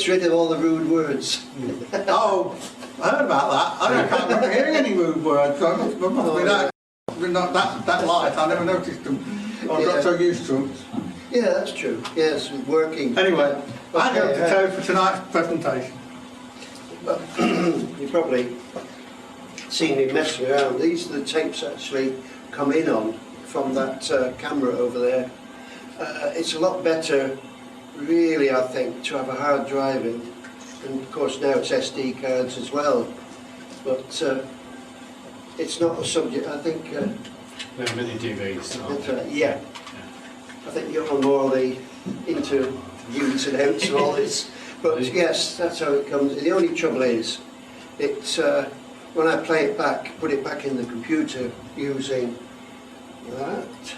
gets rid of all the rude words. Oh, I heard about that. I can't remember hearing any rude words. So I must be not that light. I never noticed them. I got so used to them. Yeah, that's true. Yes, working. Anyway, I hope to Terry for tonight's presentation. Well, you probably seen me messing around. These are the tapes actually come in on from that camera over there. It's a lot better, really, I think, to have a hard drive in. And of course now it's SD cards as well. But it's not a subject, I think... They're mini DVs. Yeah. I think you're more the into ins and outs of all this. But yes, that's how it comes. The only trouble is, it's when I play it back, put it back in the computer using that,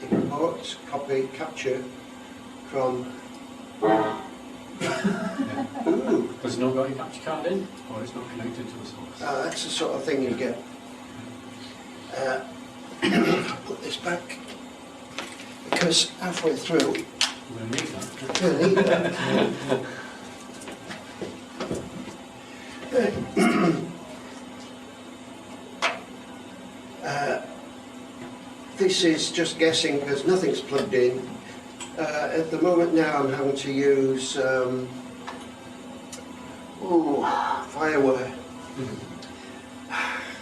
import, copy, capture from... Ooh. Has it not got your capture card in? Or it's not connected to the source? That's the sort of thing you get. Put this back, because halfway through, We'll need that. we'll need that. This is just guessing because nothing's plugged in. At the moment now I'm having to use Firewire.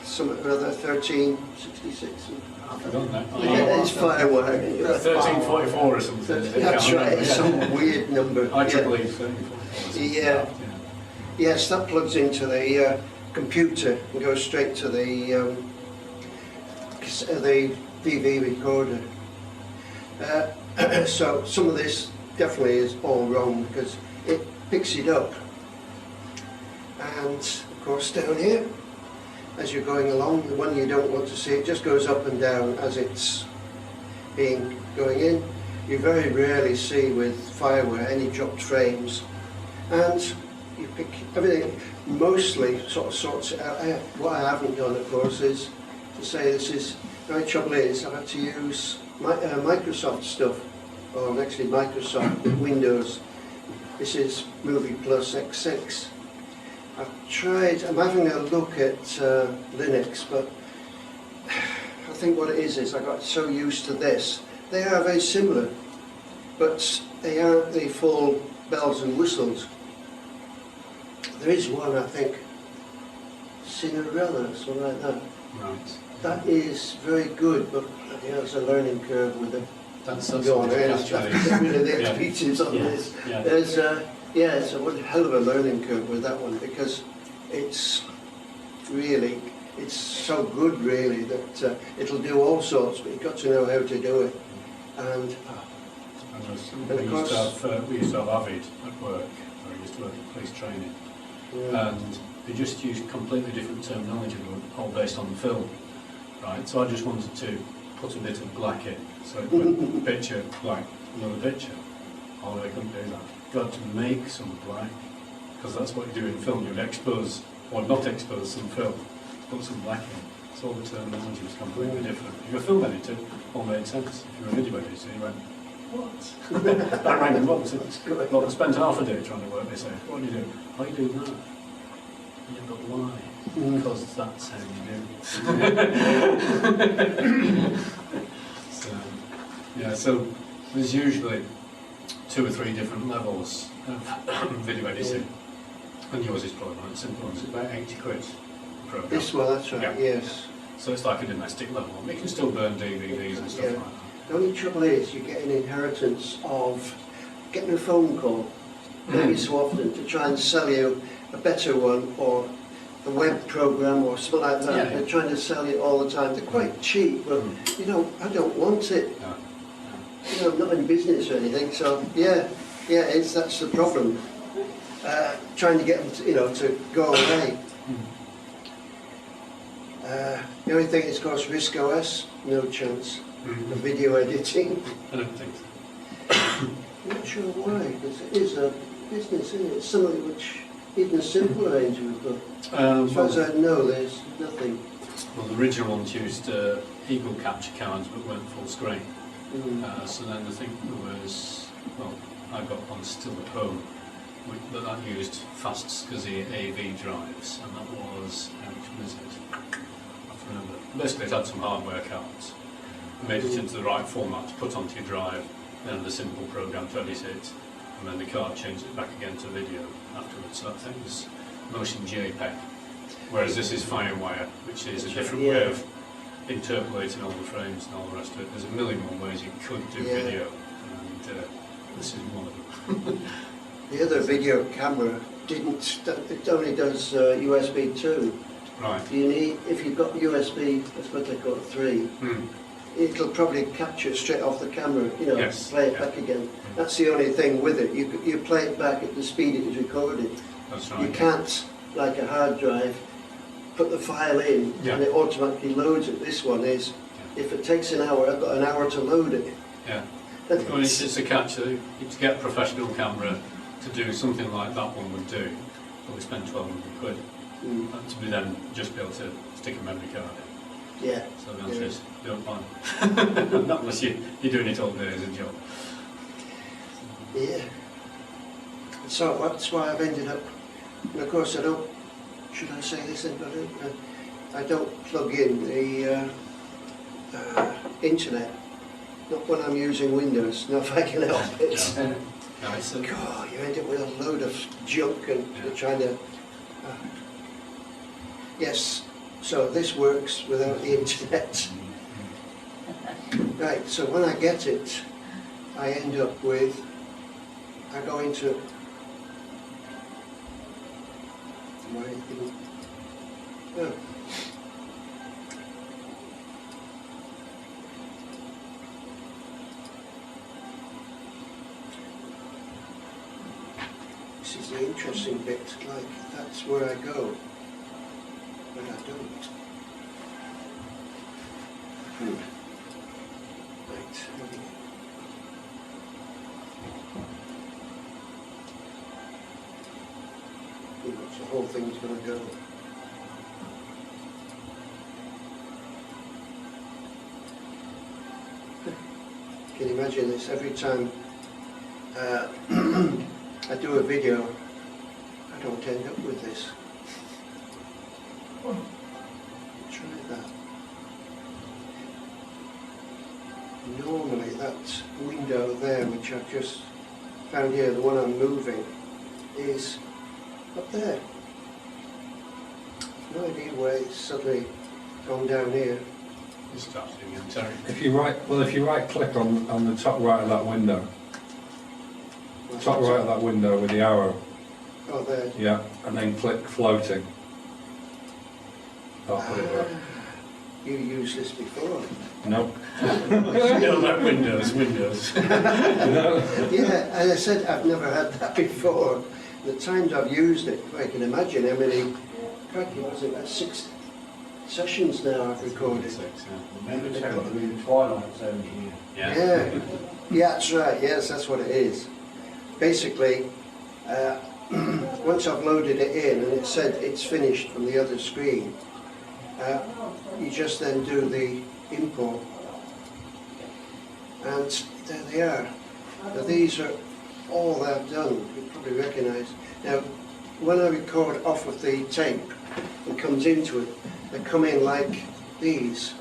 Something or other 1366. I've forgotten that. Yeah, it's Firewire. 1344 or something. That's right, it's some weird number. IEEE 1344. Yeah. Yes, that plugs into the computer and goes straight to the DV recorder. So some of this definitely is all wrong because it picks it up. And of course down here, as you're going along, the one you don't want to see, it just goes up and down as it's going in. You very rarely see with Fireware any dropped frames. And you pick everything, mostly sort of sorts it out. What I haven't done, of course, is to say this is, the only trouble is I've had to use Microsoft stuff, or actually Microsoft with Windows. This is Movie Plus X6. I've tried, I'm having a look at Linux, but I think what it is I got so used to this. They are very similar, but they aren't the full bells and whistles. There is one, I think, Cinderella, something like that. Right. That is very good, but there's a learning curve with it. That's Go on, get rid of the expletives on this. Yeah. There's it's a hell of a learning curve with that one because it's really, it's so good really that it'll do all sorts, but you've got to know how to do it. And we used to have Avid at work, or I used to work at police training, and they just used completely different terminology, all based on the film, right? So I just wanted to put a bit of black in, so it went picture, black, another picture. Oh, they couldn't do that. Got to make some black, because that's what you do in film. You would expose, or not expose some film, put some black in. So all the terminology was completely different. If you're a film editor, it all made sense. If you're a video editor, you went, what? That rang them up and said, well, I spent half a day trying to work this out. What do you do? Oh, you do that. Yeah, but why? Because that's how you do. So there's usually 2 or 3 different levels of video editing, and yours is probably one of the simple ones. It's about 80 quid a program. this one, that's right, yes. So it's like a domestic level. You can still burn DVDs and stuff like that. The only trouble is you get an inheritance of getting a phone call every so often to try and sell you a better one or a web program or something like that. They're trying to sell you all the time. They're quite cheap, but you know, I don't want it. No. You know, I'm not in business or anything, so that's the problem. Trying to get them to, to go away. The only thing is, of course, Risk OS, no chance. The video editing. I don't think so. I'm not sure why, because it is a business, isn't it? It's something which even a simple arrangement, but as far as I know, there's nothing. Well, the original ones used Eagle capture cards, but weren't full screen. So then I think there was, well, I've got one still at home, that used fast SCSI AV drives, and that was, which one is it? I can't remember. Basically it had some hardware cards, made it into the right format to put onto your drive, then the simple program to edit it, and then the card changed it back again to video afterwards. So that thing was motion JPEG, whereas this is FireWire, which is a different way of interpolating all the frames and all the rest of it. There's a million more ways you could do video, and this is one of them. The other video camera didn't, it only does USB 2. Right. You need, if you've got USB, that's what they call it, 3, it'll probably capture it straight off the camera, you know, Yes, play it yeah. back again. That's the only thing with it. You play it back at the speed it is recorded. That's right. You can't, like a hard drive, put the file in and it automatically loads it. This one is, if it takes an hour, I've got an hour to load it. Yeah. Well, it's a catch. To get a professional camera to do something like that one would do, but we spent 1,200 quid. And to be then just be able to stick a memory card in. Yeah. So the answer is, don't buy them. Not unless you're doing it all day as a job. Yeah. So that's why I've ended up, and of course I don't, should I say this then, but I don't plug in the internet, not when I'm using Windows, not if I can help it. No, it's a, God, you end up with a load of junk and you're trying to... Yes, so this works without the internet. Right, so when I get it, I end up with, I go into, why it didn't, oh. This is the interesting bit, like that's where I go, but I don't. Right. So the whole thing's going to go. Can you imagine this? Every time I do a video, I don't end up with this. Try that. Normally that window there, which I've just found here, the one I'm moving, is up there. No idea why it's suddenly gone down here. it's starting again, Terry. If you right click on the top right of that window, top right of that window with the arrow, Oh, there. yeah, and then click floating. That'll put it up. You used this before. No. No, like Windows. No. Yeah, and I said I've never had that before. The times I've used it, I can imagine how many, was it 6 sessions now I've recorded. Remember Terry, the Twilight Zone here. Yeah, yeah, that's right, yes, that's what it is. Basically, once I've loaded it in and it said it's finished from the other screen, you just then do the import, and there they are. Now these are all that I've done, you probably recognise. Now, when I record off of the tape and comes into it, they come in like these.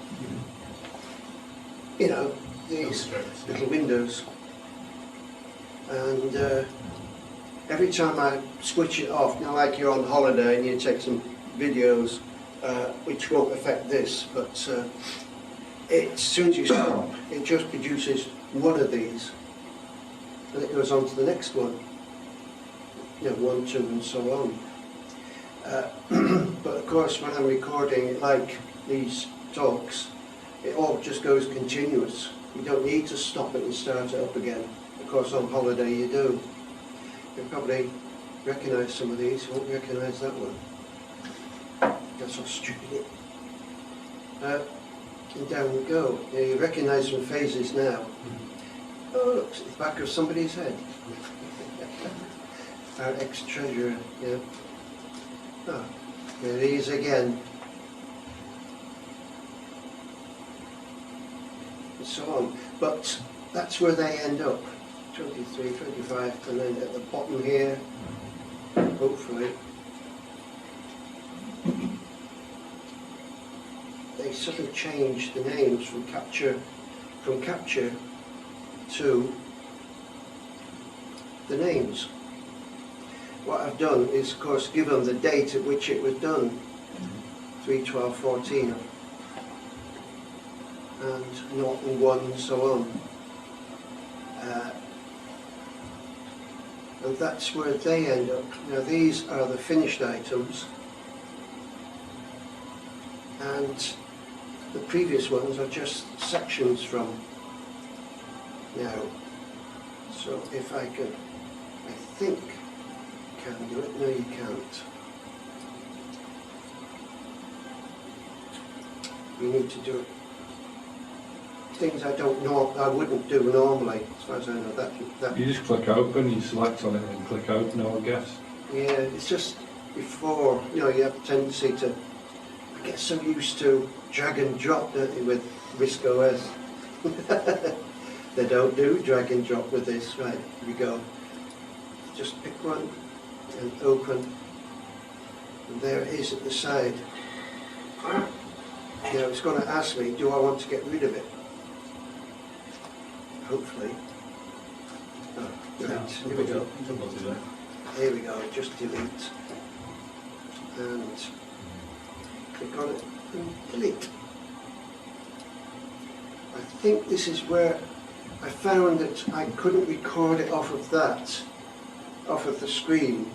You know, these little windows. And every time I switch it off, now like you're on holiday and you take some videos, which won't affect this, but as soon as you stop, it just produces one of these, and it goes on to the next one. You know, 1, 2, and so on. But of course, when I'm recording like these talks, it all just goes continuous. You don't need to stop it and start it up again. Of course, on holiday you do. You'll probably recognise some of these, you won't recognise that one. That's how stupid. And down we go. Yeah, you recognise some phases now. Oh, look, it's the back of somebody's head. Our ex-treasurer, yeah. Oh, there he is again. And so on. But that's where they end up. 23, 25, and then at the bottom here, hopefully, they sort of changed the names from capture to the names. What I've done is, of course, give them the date at which it was done, 3/12/14, and 0 and 1 and so on. And that's where they end up. Now these are the finished items, and the previous ones are just sections from now. So if I can, I think can do it. No, you can't. You need to do it. Things I don't know, I wouldn't do normally, as far as I know. That You just click open, you select on it and click open, I guess. yeah, it's just before, you know, you have a tendency to get so used to drag and drop, don't you, with Risk OS. They don't do drag and drop with this. Right, here we go. Just pick one and open, and there it is at the side. Now it's going to ask me, do I want to get rid of it? Hopefully. Oh, right, here we go. Here we go, just delete. And click on it and delete. I think this is where I found that I couldn't record it off of that, off of the screen.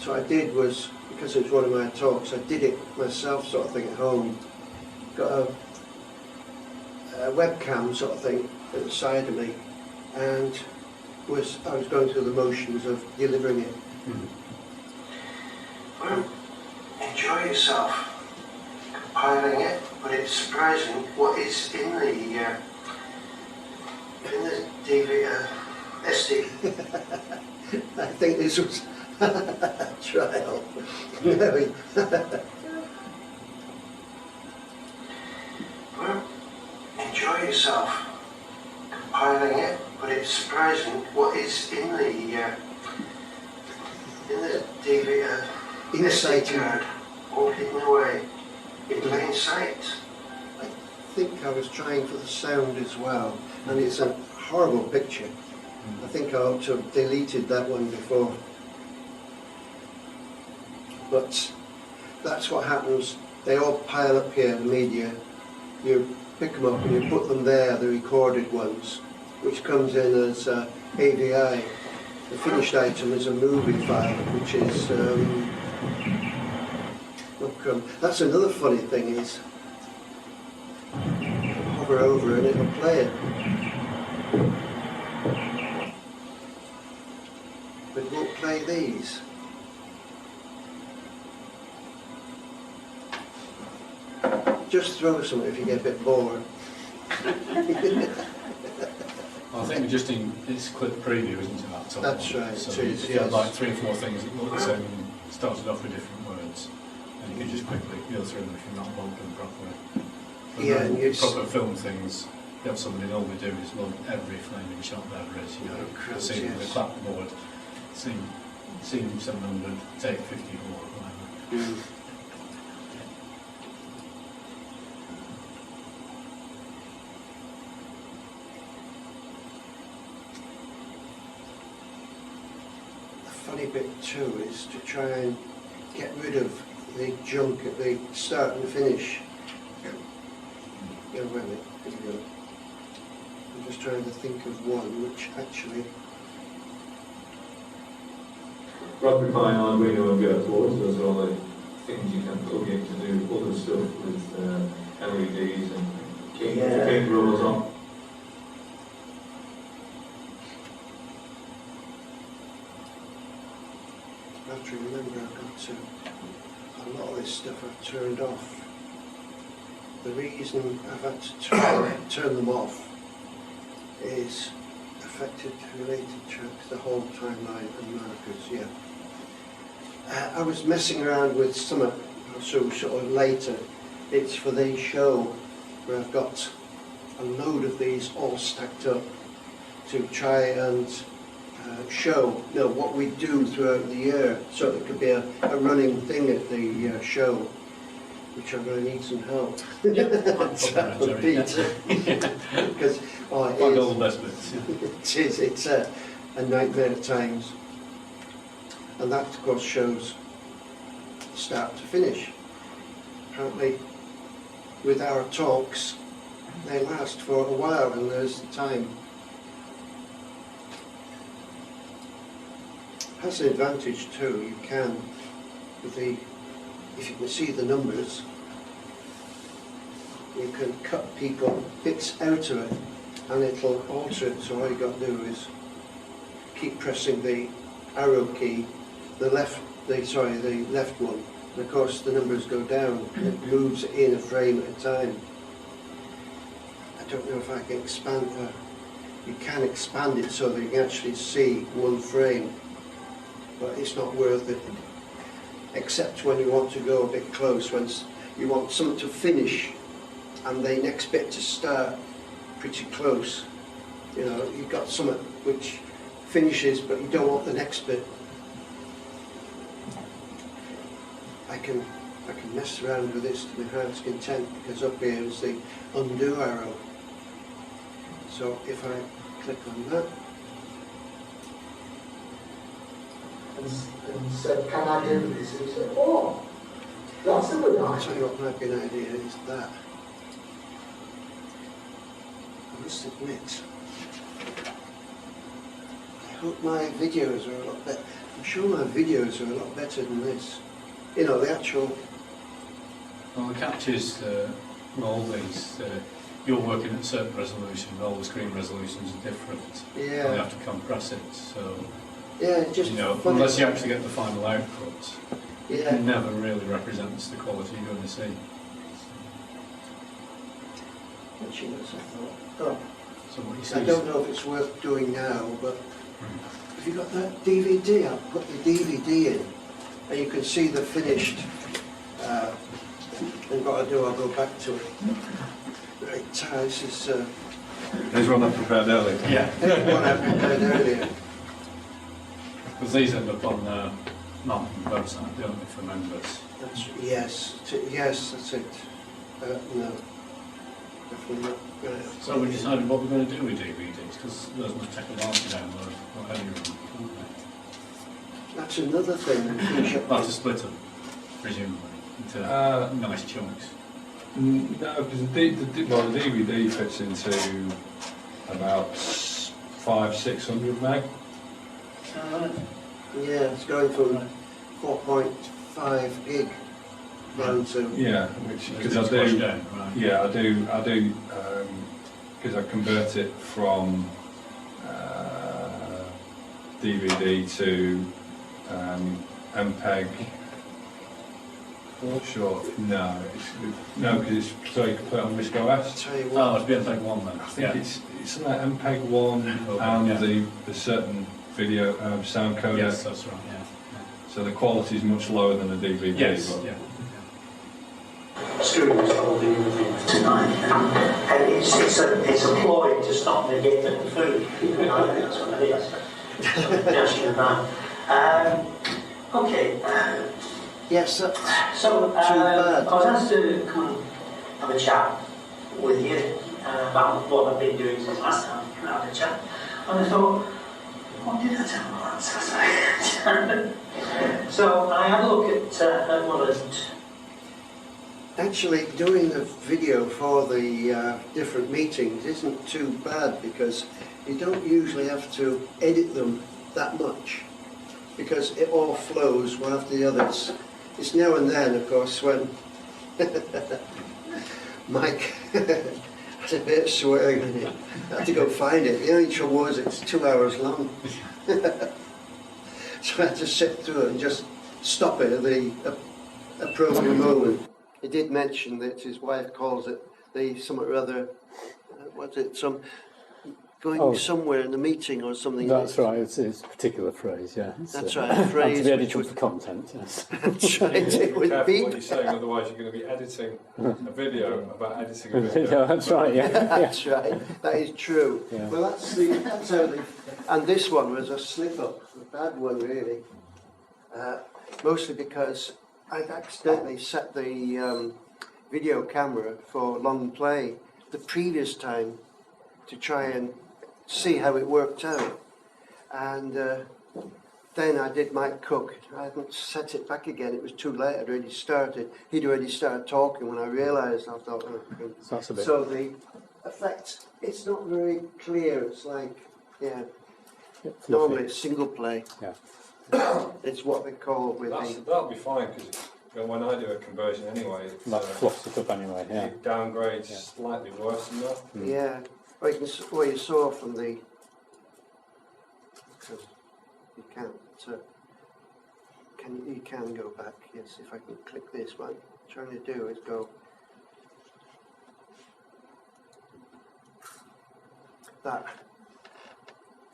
So what I did was, because it was one of my talks, I did it myself sort of thing at home. Got a webcam sort of thing at the side of me, and I was going through the motions of delivering it. Well, enjoy yourself compiling it, but it's surprising what is in the DVD, SD. I think this was a trial. Well, enjoy yourself compiling it, but it's surprising what is in the DVD, SD card, all hidden away in plain sight. I think I was trying for the sound as well, and it's a horrible picture. I think I ought to have deleted that one before. But that's what happens. They all pile up here, the media. You pick them up and you put them there, the recorded ones, which comes in as AVI. The finished item is a movie file, which is that's another funny thing is hover over and it'll play it, but it won't play these. Just throw some if you get a bit bored. I think we're just in, it's clip preview, isn't it, that top That's one? right, So it is, if you had yes. like 3 or 4 things that look the same and started off with different words, and you can just quickly go through them if you're not logged them properly. But Yeah, then and it's proper film things, you have somebody normally do is log every flaming shot there is, you know, Correct, see the yes. clapboard, scene 700, take 54, whatever. Funny bit too is to try and get rid of the junk at the start and finish. Yeah, wait a minute, here we go. I'm just trying to think of one which actually... Raspberry Pi on Arduino and go towards those are all the things you can plug in to do other stuff with LEDs and king rollers on. I have to remember I've got to... A lot of this stuff I've turned off. The reason I've had to turn them off is affected related tracks, the whole timeline and markers, yeah. I was messing around with some, so sort of later, it's for the show where I've got a load of these all stacked up to try and show, you know, what we do throughout the year, so it could be a running thing at the show, which I'm going to need some help. From Peter. Because Like all the best bits. Yeah. it's a nightmare at times. And that, of course, shows start to finish. Apparently, with our talks, they last for a while, and there's the time. Has an advantage too. You can, with the, if you can see the numbers, you can cut people bits out of it, and it'll alter it. So all you got to do is keep pressing the arrow key, the left one. And of course, the numbers go down. It moves in a frame at a time. I don't know if I can expand. You can expand it so that you can actually see one frame, but it's not worth it. Except when you want to go a bit close, when you want something to finish and the next bit to start pretty close. You know, you've got something which finishes, but you don't want the next bit. I can mess around with this to my heart's content, because up here is the undo arrow. So if I click on that, and said, can I do this? And he said, oh, that's a good I'll tell idea. you what might be an idea is that. I must admit, I hope my videos are a lot better. I'm sure my videos are a lot better than this. You know, the actual. Well, the catch is all these, you're working at a certain resolution, all the screen resolutions are different. Yeah. And you have to compress it, so, Yeah, it's just you know, funny. unless you actually get the final output, Yeah. it never really represents the quality you're going to see. Watching this, I thought, oh, So what you see I don't know if it's worth doing now, but have you got that DVD? I'll put the DVD in, and you can see the finished. And what I do, I'll go back to it. Right, this is There's one I prepared earlier. Yeah, what I prepared earlier. because these end up on the Martin website, don't they, for members? That's, yes, yes, that's it. No, definitely not. Right. So we decided what we're going to do with DVDs, because those must take a while to download, whatever you want. That's another thing. We finish up. That's a splitter, presumably, into nice chunks. No, because the DVD fits into about 500-600 meg. Yeah, it's going from 4.5 gig down to. Yeah, which because It's I pushed do. down, right? Yeah, I do, because I convert it from DVD to MPEG. Sure, no, because it's so you can put it on Risk OS. Tell you Oh, what, it's been like one then. I think it's like MPEG 1 Okay, and yeah. the certain video sound codec. Yes, that's right, yeah. So the quality is much lower than a DVD. Yes, but yeah. Students holding tonight, and it's a ploy to stop me getting the food. I think that's what it is. Just you that. Okay. yes, that's So, not too bad. I was asked to come and have a chat with you about what I've been doing since last time we had a chat. And I thought, what did I tell them last time? So I had a look at one of the. Actually, doing the video for the different meetings isn't too bad, because you don't usually have to edit them that much, because it all flows one after the others. It's now and then, of course, when Mike had a bit of swearing in it. I had to go find it. The only trouble was it's 2 hours long. So I had to sit through it and just stop it at the appropriate moment. He did mention that his wife calls it the something or other, what's it, some going somewhere in a meeting or something. That's right, it's a particular phrase, yeah. That's right, a phrase to be edited which would- for content, yes. That's right, it Be would careful be. what you're saying, otherwise you're going to be editing a video about editing a video. Yeah, that's right, yeah. That's right, that is true. Yeah. Well, that's how the, and this one was a slip-up, a bad one really. Mostly because I'd accidentally set the video camera for long play the previous time to try and see how it worked out. And then I did Mike Cook. I hadn't set it back again. It was too late. I'd already started. He'd already started talking when I realised. I thought, oh. So that's a bit... So the effect, it's not very clear. It's like, yeah, fluffy. normally it's single play. Yeah. It's what they call with That'll be fine, because when I do a conversion anyway, it, That fluffs it up anyway, yeah. it downgrades slightly worse than that. Yeah, well, well, you saw from the, because you can't, you can go back, yes, if I can click this one. What I'm trying to do is go, that.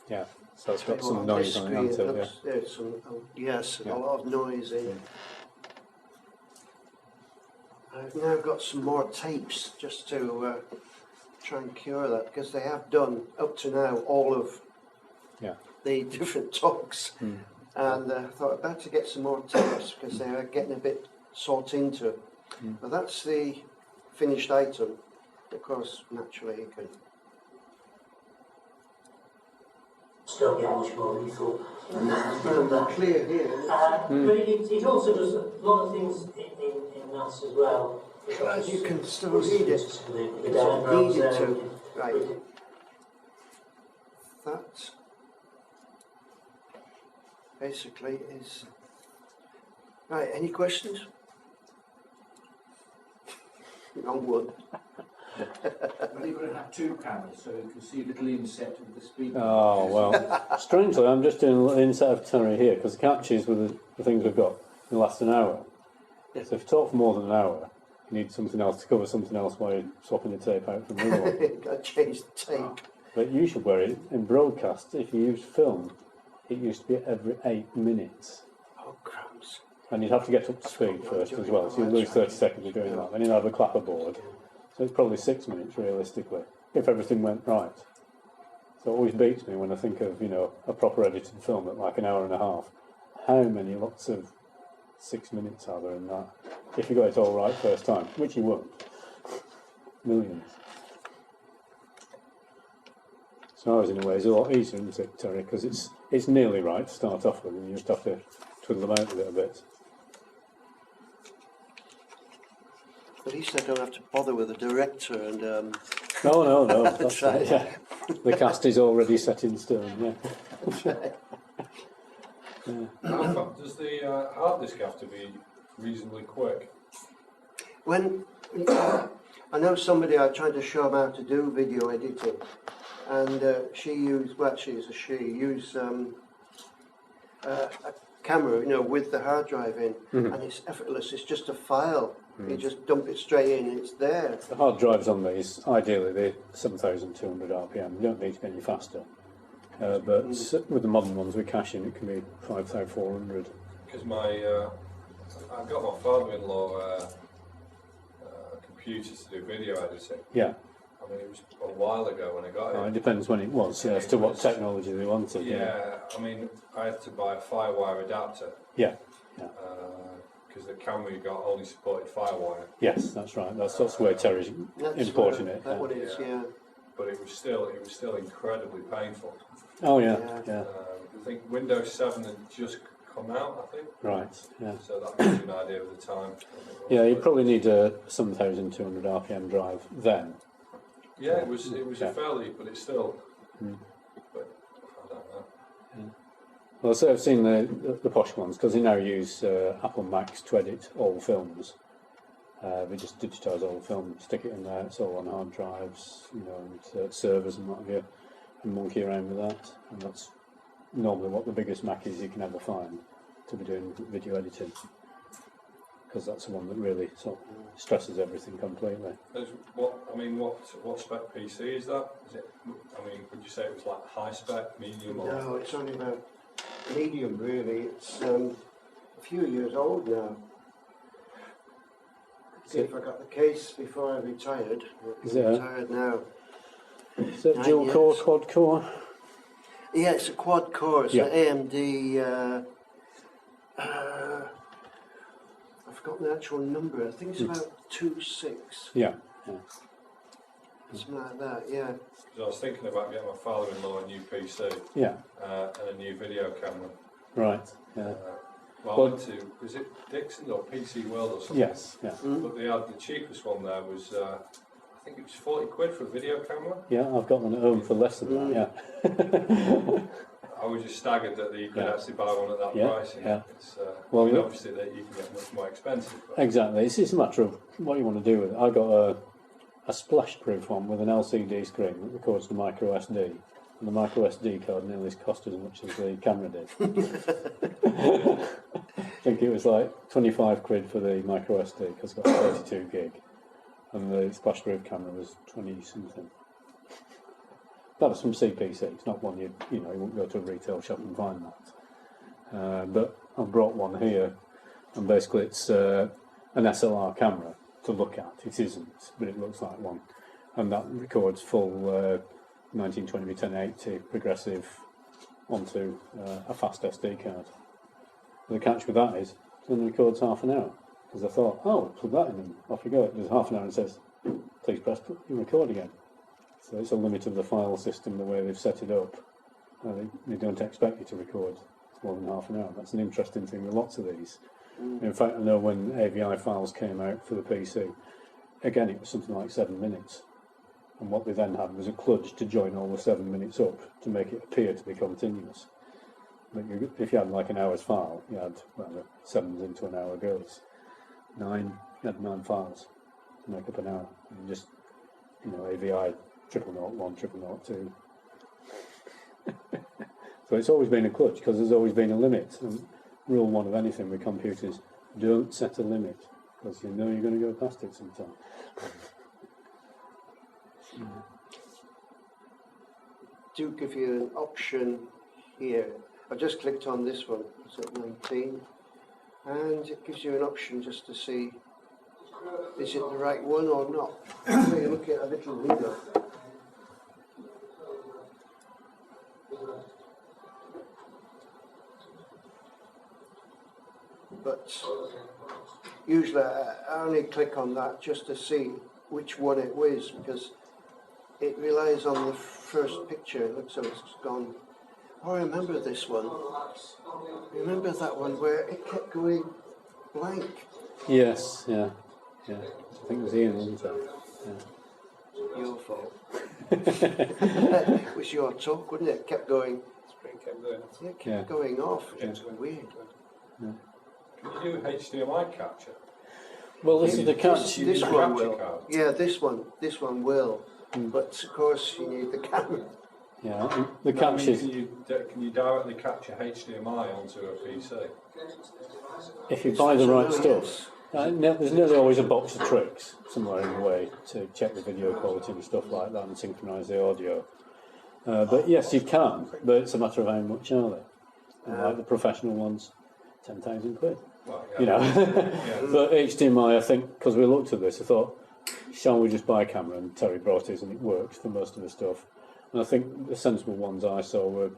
Yeah, so it's got Well, some noise this on it, screen hasn't it? looks- there's some, yes, Yeah. a lot of noise in. I've now got some more tapes just to try and cure that, because they have done up to now all of Yeah. the different talks, and I thought I'd better get some more tapes because they are getting a bit sought into. But that's the finished item. Of course, naturally you can. Still get much more lethal. Clear here. But it also does a lot of things in maths as well. As you can still read it. The It's diagrams needed there. to. Right. That basically is. Right, any questions? Wrong one. Well, you're going to have two cameras, so you can see a little inset of the speaker. Oh, well, strangely, I'm just doing an inset of Terry here, because the catches with the things we've got will last an hour. So if you talk for more than an hour, you need something else to cover something else while you're swapping the tape out from the other one. I changed the tape. But you should wear it in broadcast. If you used film, it used to be every 8 minutes. Oh, crumbs. And you'd have to get up to speed first as well, so you'd lose 30 seconds of doing that. Then you'd have a clapperboard. So it's probably 6 minutes realistically, if everything went right. So it always beats me when I think of, a proper edited film at like an hour and a half. How many lots of 6 minutes are there in that? If you got it all right first time, which you won't. Millions. So ours in a way is a lot easier, isn't it, Terry? Because it's nearly right to start off with, and you just have to twiddle them out with it a bit. At least I don't have to bother with the director and. No. That's right. Yeah. The cast is already set in stone. Yeah. Does the hard disk have to be reasonably quick? When I know somebody, I tried to show them how to do video editing, and she used, well, actually it's a she, used a camera, with the hard drive in, and it's effortless. It's just a file. You just dump it straight in, it's there. The hard drives on these, ideally, they're 7,200 RPM. You don't need to get any faster. But with the modern ones with caching, it can be 5,400. Because I got my father-in-law a computer to do video editing. Yeah. I mean, it was a while ago when I got it. It depends when it was, as to what technology they wanted. Yeah, I mean, I had to buy a Firewire adapter. Yeah. Because the camera you got only supported Firewire. Yes, that's right. That's where Terry's importing it. That one is, yeah. But it was still incredibly painful. Oh yeah. I think Windows 7 had just come out, I think. Right. Yeah. So that gives you an idea of the time. Yeah, you probably need a 7,200 RPM drive then. Yeah, it was a fairly, but it's still. But I don't know. Yeah. Well, so I've seen the posh ones because they now use Apple Macs to edit all films. They just digitise all the film, stick it in there. It's all on hard drives, and servers and what have you, and monkey around with that. And that's normally what the biggest Mac is you can ever find to be doing video editing, because that's the one that really sort of stresses everything completely. There's what I mean, what spec PC is that? Is it? I mean, would you say it was like high spec, medium, or? No, it's only about medium really. It's a few years old now. See if I got the case before I retired. Is I'm it retired now. Is it 9 dual core, years. quad core? Yeah, it's a quad core. It's Yeah. an AMD. I've forgotten the actual number. I think it's about 2.6, Yeah. something like that. Yeah. 'Cause I was thinking about getting my father-in-law a new PC Yeah. and a new video camera. Right. Yeah. Well, I went to, was it Dixon's or PC World or something? Yes. Yeah. But they had the cheapest one there was, I think it was 40 quid for a video camera. Yeah. I've got one at home for less than that. Yeah. I was just staggered that you could Yeah. actually buy one at that Yeah, price. yeah. It's, Well, I mean, look- obviously that you can get much more expensive. But Exactly. It's a matter of what you want to do with it. I got a splash-proof one with an LCD screen that records the micro SD, and the micro SD card nearly cost as much as the camera did. I think it was like 25 quid for the micro SD because it's got 32 gig, and the splash-proof camera was 20 something. That was from CPC. It's not one you won't go to a retail shop and find that. But I brought one here, and basically it's an SLR camera to look at. It isn't, but it looks like one, and that records full 1920 x 1080 progressive onto a fast SD card. The catch with that is it only records half an hour, because I thought, oh, plug that in and off you go. It does half an hour and says, please press record again. So it's a limit of the file system the way they've set it up. They don't expect you to record more than half an hour. That's an interesting thing with lots of these. In fact, I know when AVI files came out for the PC, again it was something like 7 minutes. And what they then had was a kludge to join all the 7 minutes up to make it appear to be continuous. But if you had like an hour's file, you had, well, 7s into an hour goes. 9, you had 9 files to make up an hour. And just, AVI 0001, 0002. So it's always been a clutch, because there's always been a limit. And rule 1 of anything with computers, don't set a limit, because you know you're going to go past it sometime. Do give you an option here. I've just clicked on this one. It's at 19, and it gives you an option just to see is it the right one or not. So you look at a little window. But usually I only click on that just to see which one it was, because it relies on the first picture. It looks like it's gone. Oh, I remember this one. Remember that one where it kept going blank? Yes, yeah. I think it was Ian, wasn't it? Yeah. Your fault. It was your talk, wouldn't it? It kept going. Screen kept going. Yeah, it kept Yeah. going off. Yeah. It's weird. can you do HDMI capture? Well, this is the catch. This the one capture will. card. Yeah, this one will. But of course, you need the camera. Yeah, the No, I catch mean, is can you directly capture HDMI onto a PC? if you buy the right Oh, stuff. yes. There's nearly always a box of tricks somewhere in the way to check the video quality and stuff like that and synchronise the audio. But yes, you can, but it's a matter of how much are they. And like the professional ones, 10,000 quid. Well, yeah. You know. Yeah. But HDMI, I think, because we looked at this, I thought, shall we just buy a camera? And Terry brought his and it works for most of the stuff. And I think the sensible ones I saw were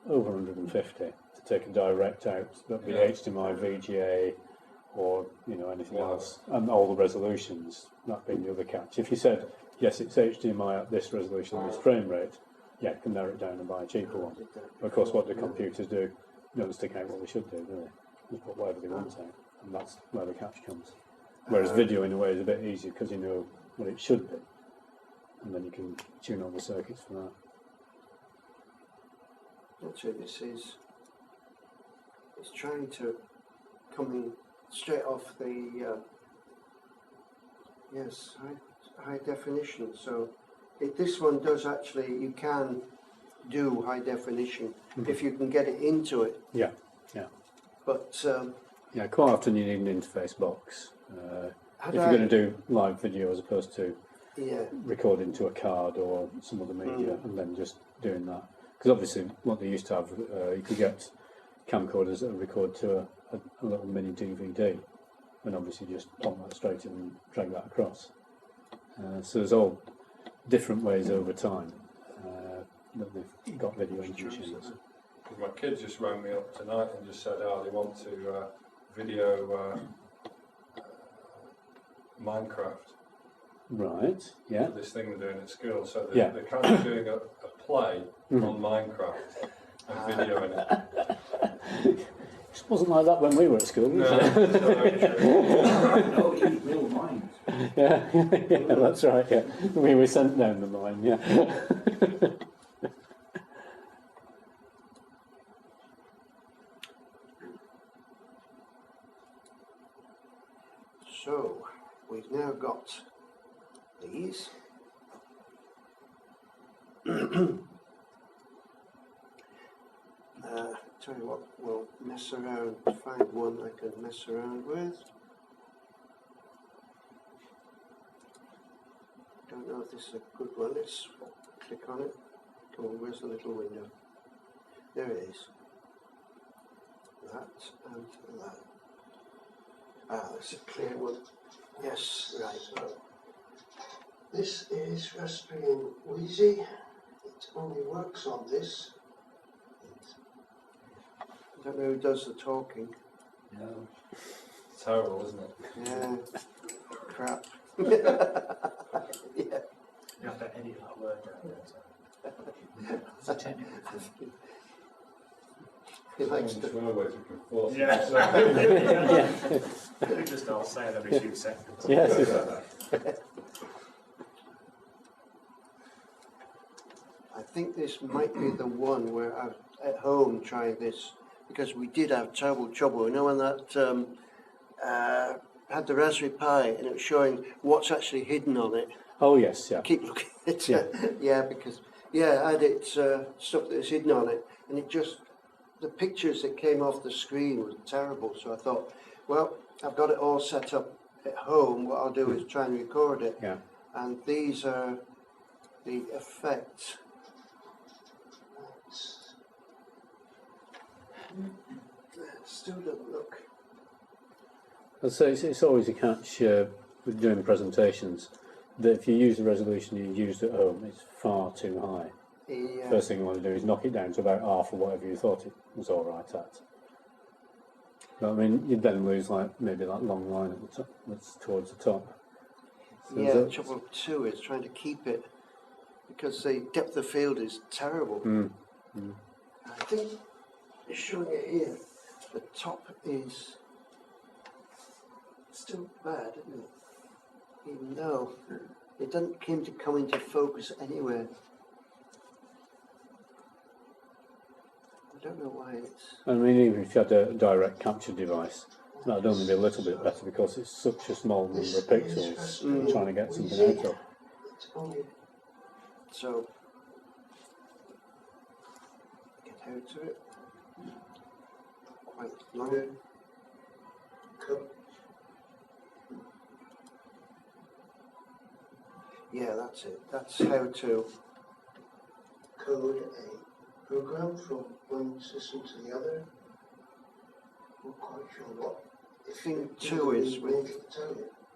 over 150 to take a direct out. That'd be Yeah. HDMI, VGA, or anything Wow. else, and all the resolutions. That being the other catch. If you said yes, it's HDMI at this resolution and this frame rate, yeah, you can narrow it down and buy a cheaper one. But of course, what do computers do? They don't stick out what they should do, do they? Just put whatever they want out, and that's where the catch comes. Whereas video, in a way, is a bit easier because you know what it should be, and then you can tune all the circuits for that. That's what this is. It's trying to come in straight off the high definition. So this one does actually, you can do high definition if you can get it into it. Yeah. But Yeah, quite often you need an interface box. If had you're I- going to do live video as opposed to recording to a card or some other media, and then just doing that. Because obviously, what they used to have, you could get camcorders that record to a little mini DVD, and obviously just plonk that straight in and drag that across. So there's all different ways over time that they've got video engine machines. My kids just rang me up tonight and just said, they want to video Minecraft. Right, yeah. This thing they're doing at school, so they're kind of doing a play on Minecraft and videoing it. It wasn't like that when we were at school, was it? No, use real minds. Yeah, yeah, that's right, yeah. We were sent down the line, yeah. So, we've now got these. Tell you what, we'll mess around, find one I can mess around with. Don't know if this is a good one. Let's click on it. Come on, where's the little window? There it is. That and that. Ah, that's a clear one. Yes, right. This is Raspberry and Wheezy. It only works on this. I don't know who does the talking. No. It's terrible, isn't it? Yeah. Crap. Yeah. You have to edit that word out. It's a technical thing. He likes to. We just all say it every few seconds. Yes. I think this might be the one where I was at home trying this, because we did have terrible trouble. You know, when that had the Raspberry Pi and it was showing what's actually hidden on it. Oh, yes, yeah. Keep looking at it. Yeah, because I had it stuff that was hidden on it, and it just, the pictures that came off the screen was terrible. So I thought, well, I've got it all set up at home. What I'll do is try and record it. Yeah. And these are the effects. That still doesn't look. I'd say it's always a catch with doing presentations, that if you use the resolution you used at home, it's far too high. Yeah. First thing you want to do is knock it down to about half or whatever you thought it was all right at. But I mean, you'd then lose maybe that long line at the top, that's towards the top. So Yeah, the trouble too is trying to keep it, because the depth of field is terrible. I think it's showing it here. The top is still bad, isn't it? Even though it doesn't seem to come into focus anywhere. I don't know why it's. I mean, even if you had a direct capture device, that'd only be a little bit better because it's such a small number of pixels trying to get something out of. It's only so get out of it. Quite long. Yeah, that's it. That's how to code a program from one system to the other. I'm not quite sure what. The thing too is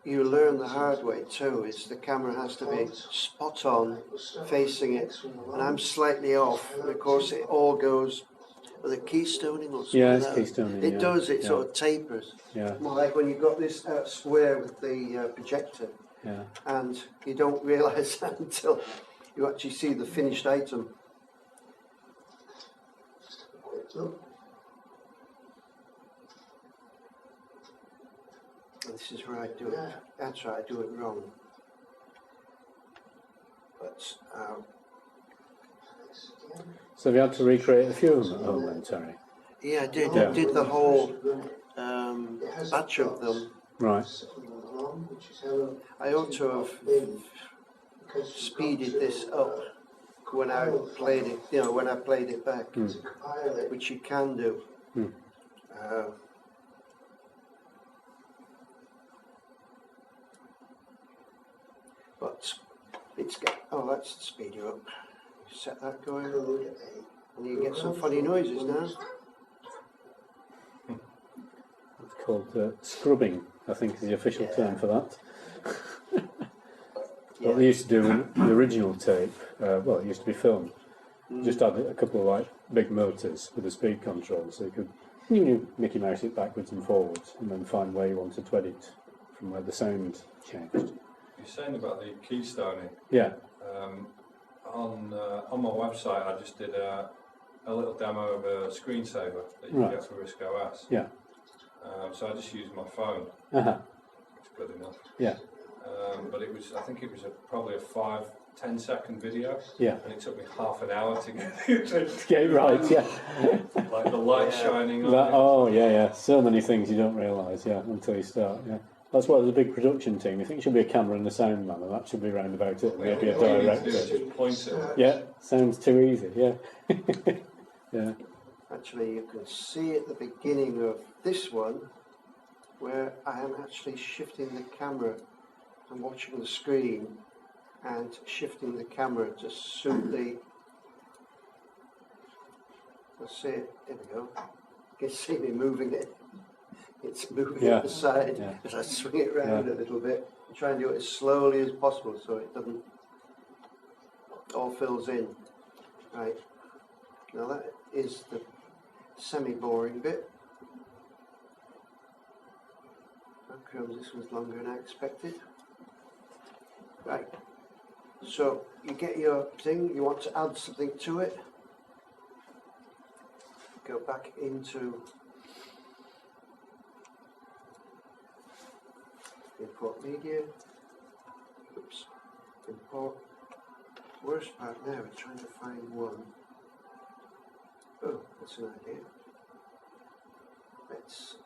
you learn the hard way too, is the camera has to be spot on facing it, and I'm slightly off, and of course it all goes with a keystoning or something. Yeah, it's like that. keystoning. It yeah. does, it yeah. sort of tapers. Yeah. More like when you've got this square with the projector, Yeah. and you don't realise that until you actually see the finished item. Just have a quick look. And this is where I do it. That's right, I do it wrong. But So have you had to recreate a few of them at home then, Terry? yeah, I did. Yeah. I did the whole batch of them. Right. I ought to have speeded this up when I played it. You know, when I played it back, which you can do. But Oh, that's to speed you up. Set that going, and you get some funny noises now. It's called scrubbing, I think is the official term for that. What they used to do with the original tape, well, it used to be film. Just had a couple of like big motors with a speed control, so you could Mickey Mouse it backwards and forwards, and then find where you wanted to edit from where the sound changed. You're saying about the keystoning. Yeah. On my website, I just did a little demo of a screensaver that you can get for Risk OS. Yeah. So I just used my phone. It's good enough. Yeah. But I think it was probably a 5-10 second video. Yeah. And it took me half an hour to get it. Get it right, yeah. Like the light shining on it. Oh, yeah. So many things you don't realise, until you start, That's why there's a big production team. You think it should be a camera and a sound man, and that should be round about it. Maybe a director. Just point it. Yeah, sounds too easy, yeah. Yeah. Actually, you can see at the beginning of this one where I am actually shifting the camera. I'm watching the screen and shifting the camera to suit the. Let's see it. There we go. You can see me moving it. It's moving at the side as I swing it round a little bit. I try and do it as slowly as possible so it doesn't all fills in. Right. Now that is the semi-boring bit. How come this was longer than I expected? Right. So you get your thing, you want to add something to it. Go back into import media. Oops. Import. Worst part now is trying to find one. Oh, that's an idea. Let's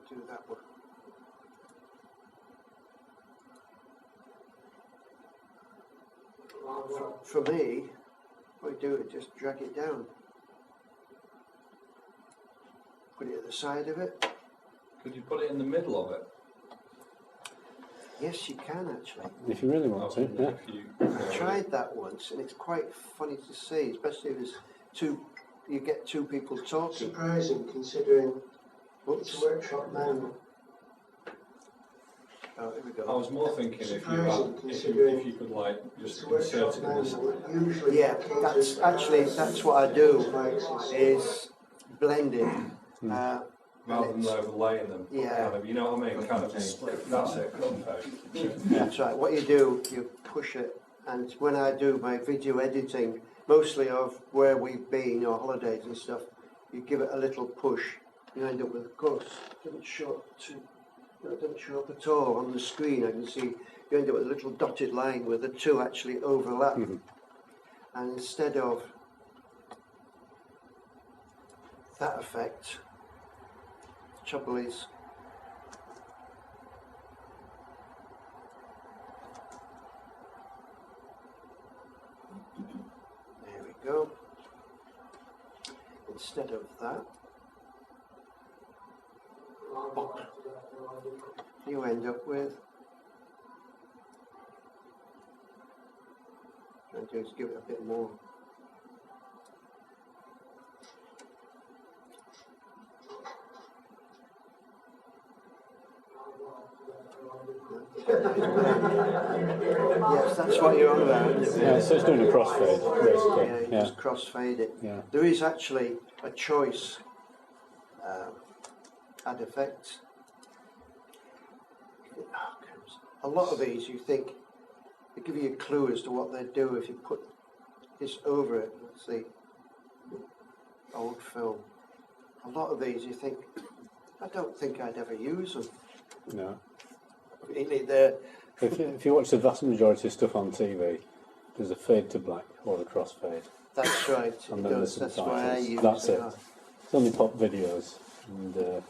do that one. For me, what I do is just drag it down. Put it at the side of it. Could you put it in the middle of it? Yes, you can actually. If you really want to, yeah. I tried that once, and it's quite funny to see, especially if there's you get two people talking. Surprising, considering it's a workshop now. Oh, here we go. I was more thinking if you could like just insert it in the side. Yeah, that's what I do, is blend it. Rather than overlaying them. Yeah. Kind of, you know what I mean? Kind of split. That's it, cut. That's right. What you do, you push it, and when I do my video editing, mostly of where we've been or holidays and stuff, you give it a little push. You end up with, of course, it doesn't show up at all on the screen. I can see you end up with a little dotted line where the two actually overlap. And instead of that effect, the trouble is there we go. Instead of that, you end up with, trying to do is give it a bit more. Yes, that's what you're on about. Yeah, so it's doing a crossfade, basically. Yeah, you just crossfade it. Yeah. There is actually a choice. Add effects. A lot of these you think they give you a clue as to what they do if you put this over it. Let's see, old film. A lot of these you think, I don't think I'd ever use them. No. Really, they're If you watch the vast majority of stuff on TV, there's a fade to black or a crossfade. that's right. And It then does. the That's why I subtitles. use That's it. that. It's only pop videos and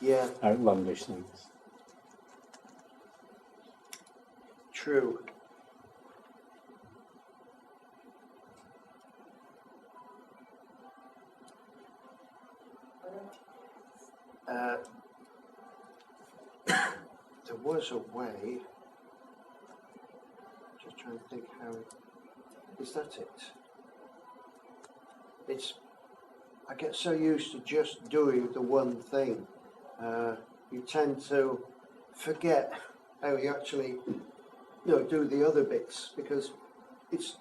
Yeah, outlandish things. true. There was a way, just trying to think how. Is that it? It's. I get so used to just doing the one thing. You tend to forget how you actually, do the other bits, because it's,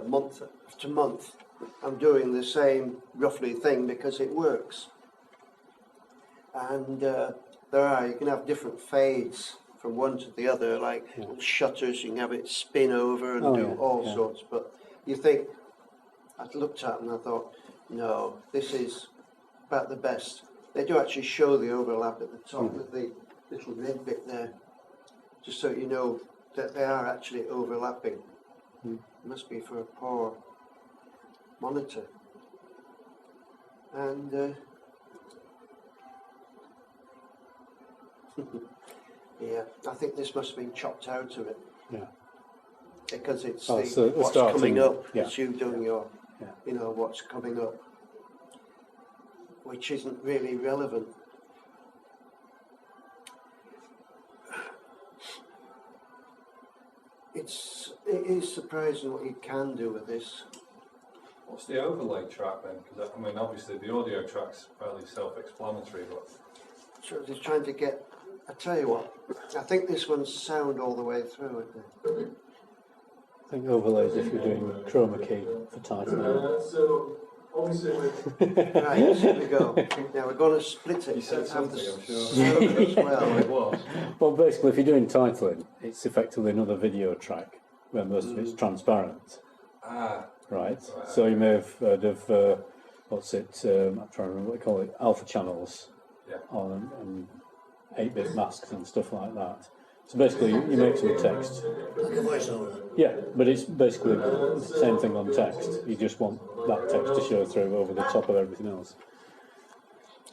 month after month, I'm doing the same roughly thing because it works. And you can have different fades from one to the other, like shutters. You can have it spin over and do all sorts. But you think, I looked at them and I thought, no, this is about the best. They do actually show the overlap at the top with the little red bit there, just so you know that they are actually overlapping. It must be for a poor monitor. And yeah, I think this must have been chopped out of it. Yeah. Because it's so what's starting, coming up. yeah. It's you doing your, what's coming up, which isn't really relevant. It is surprising what you can do with this. What's the overlay track then? Because I mean, obviously the audio track's fairly self-explanatory, but So just trying to get. I tell you what, I think this one's sound all the way through, isn't it? I think overlays if you're doing chroma key for titling. So obviously Right, here we go. Now we're going to split it. you said and have the something, I'm sure. sound as well. It was. Well, basically, if you're doing titling, it's effectively another video track where most of it's transparent, Ah, right? So you may have heard of I'm trying to remember what they call it, alpha channels, yeah. and 8-bit masks and stuff like that. So basically, you make some text. Like a voiceover. Yeah, but it's basically the same thing on text. You just want that text to show through over the top of everything else.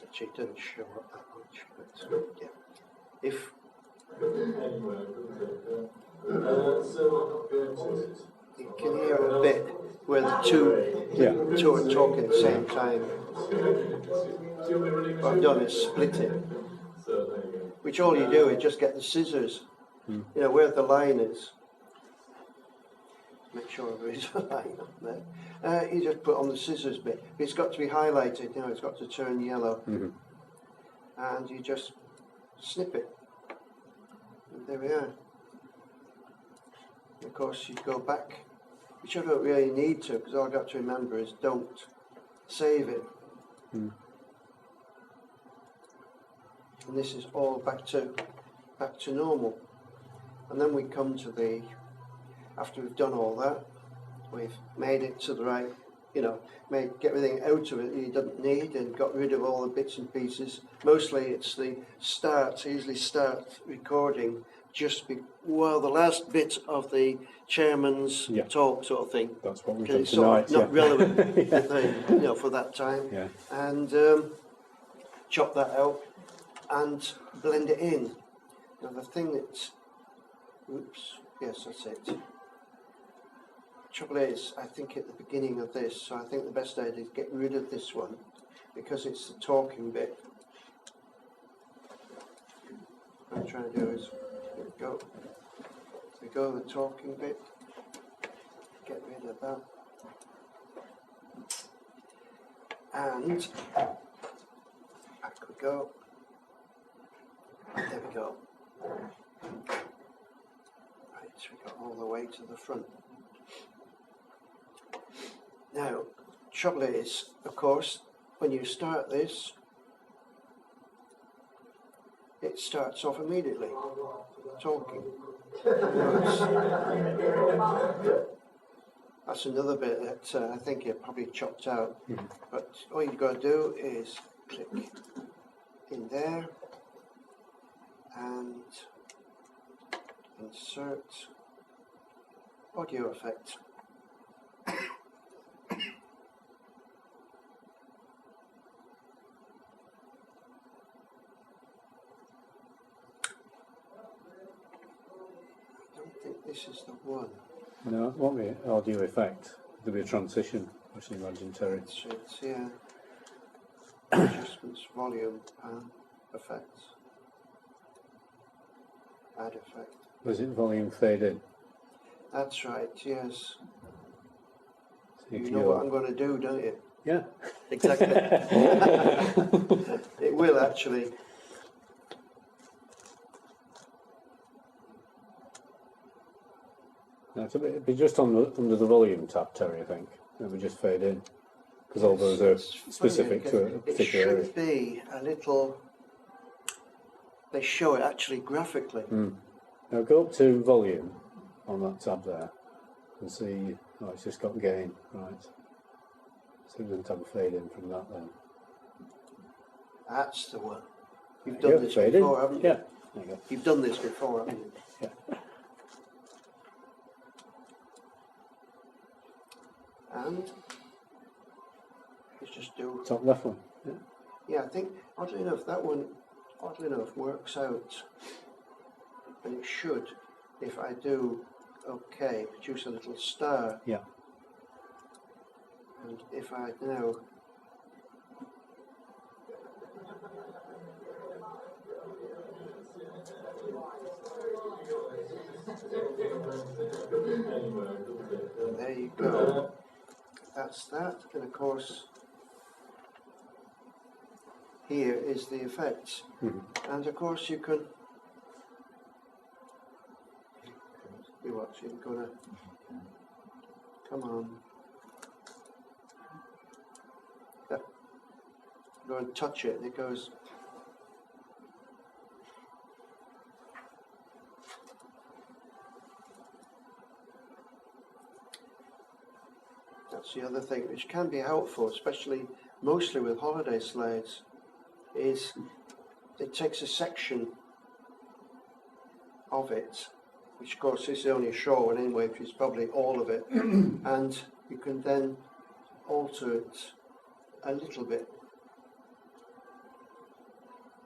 Actually, it doesn't show up that much, but yeah. If you can hear a bit where the two are talking at the same time. What I've done is split it. Which all you do is just get the scissors, where the line is. Make sure there is a line up there. You just put on the scissors bit. It's got to be highlighted, it's got to turn yellow. And you just snip it. And there we are. Of course, you go back, which I don't really need to, because all I've got to remember is don't save it. And this is all back to normal. And then we come to after we've done all that, we've made it to the right, get everything out of it that you don't need and got rid of all the bits and pieces. Mostly it's the start. I usually start recording just while the last bit of the chairman's talk sort of thing. That's what we've done it's tonight. It's not relevant for that time. Yeah. And chop that out and blend it in. Now the thing that's, yes, that's it. Trouble is, I think at the beginning of this, so I think the best idea is get rid of this one because it's the talking bit. What I'm trying to do is, here we go, the talking bit. Get rid of that. And back we go. There we go. Right, we got all the way to the front. Now, trouble is, of course, when you start this, it starts off immediately talking. That's another bit that I think you probably chopped out. But all you've got to do is click in there and insert audio effect. I don't think this is the one. No, it won't be an audio effect. There'll be a transition, I should imagine, Terry. It's yeah. Adjustments, volume, and effects. Add effect. Was it volume fade in? That's right, yes. So if You know what I'm going to do, don't you? Yeah. Exactly. It will actually. No, it'd be just under the volume tab, Terry, I think. It would just fade in. Because all those are It's funny, specific to a because particular area. it should be a little. They show it actually graphically. Now go up to volume on that tab there and see, oh, it's just got gain, right. So it doesn't have a fade in from that then. That's the one. You've There you done go, this fade before, in. haven't you? Yeah, there you go. You've done this before, haven't you? Yeah. And let's just do. Top left one. Yeah. Yeah, I think oddly enough that one, oddly enough, works out, and it should. If I do OK, produce a little star. Yeah. And if I now there you go. That's that, and of course here is the effects, and of course you can. You watch, you're gonna come on. Yep. Go and touch it, and it goes. That's the other thing, which can be helpful, especially mostly with holiday slides, is it takes a section of it, which of course is only a short one anyway, which is probably all of it, and you can then alter it a little bit.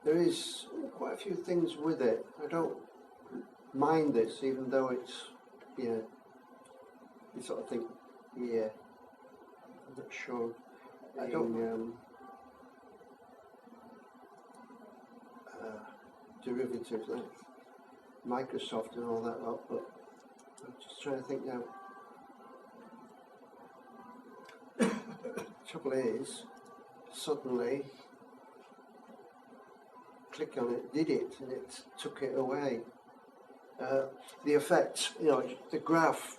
There is quite a few things with it. I don't mind this, even though it's, yeah, you sort of think, yeah, I'm not sure. I don't derivatives like Microsoft and all that lot, but I'm just trying to think now. Trouble is, suddenly click on it, did it, and it took it away. The effect, you know, the graph,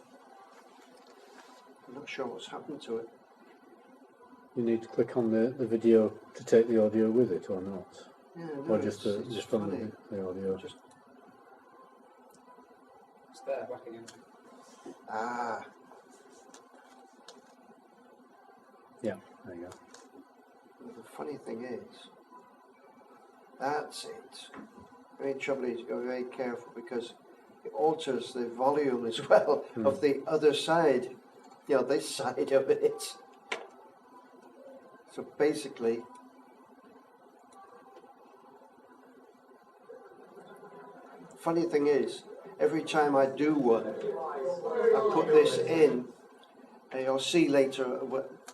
I'm not sure what's happened to it. You need to click on the video to take the audio with it or not? Yeah, no, Or just it's on funny. the audio? Just, It's there, back again. ah, Yeah, there you go. the funny thing is, that's it. The only trouble is you've got to be very careful because it alters the volume as well of the other side, you know, this side of it. So basically, funny thing is, every time I do one, I put this in, and you'll see later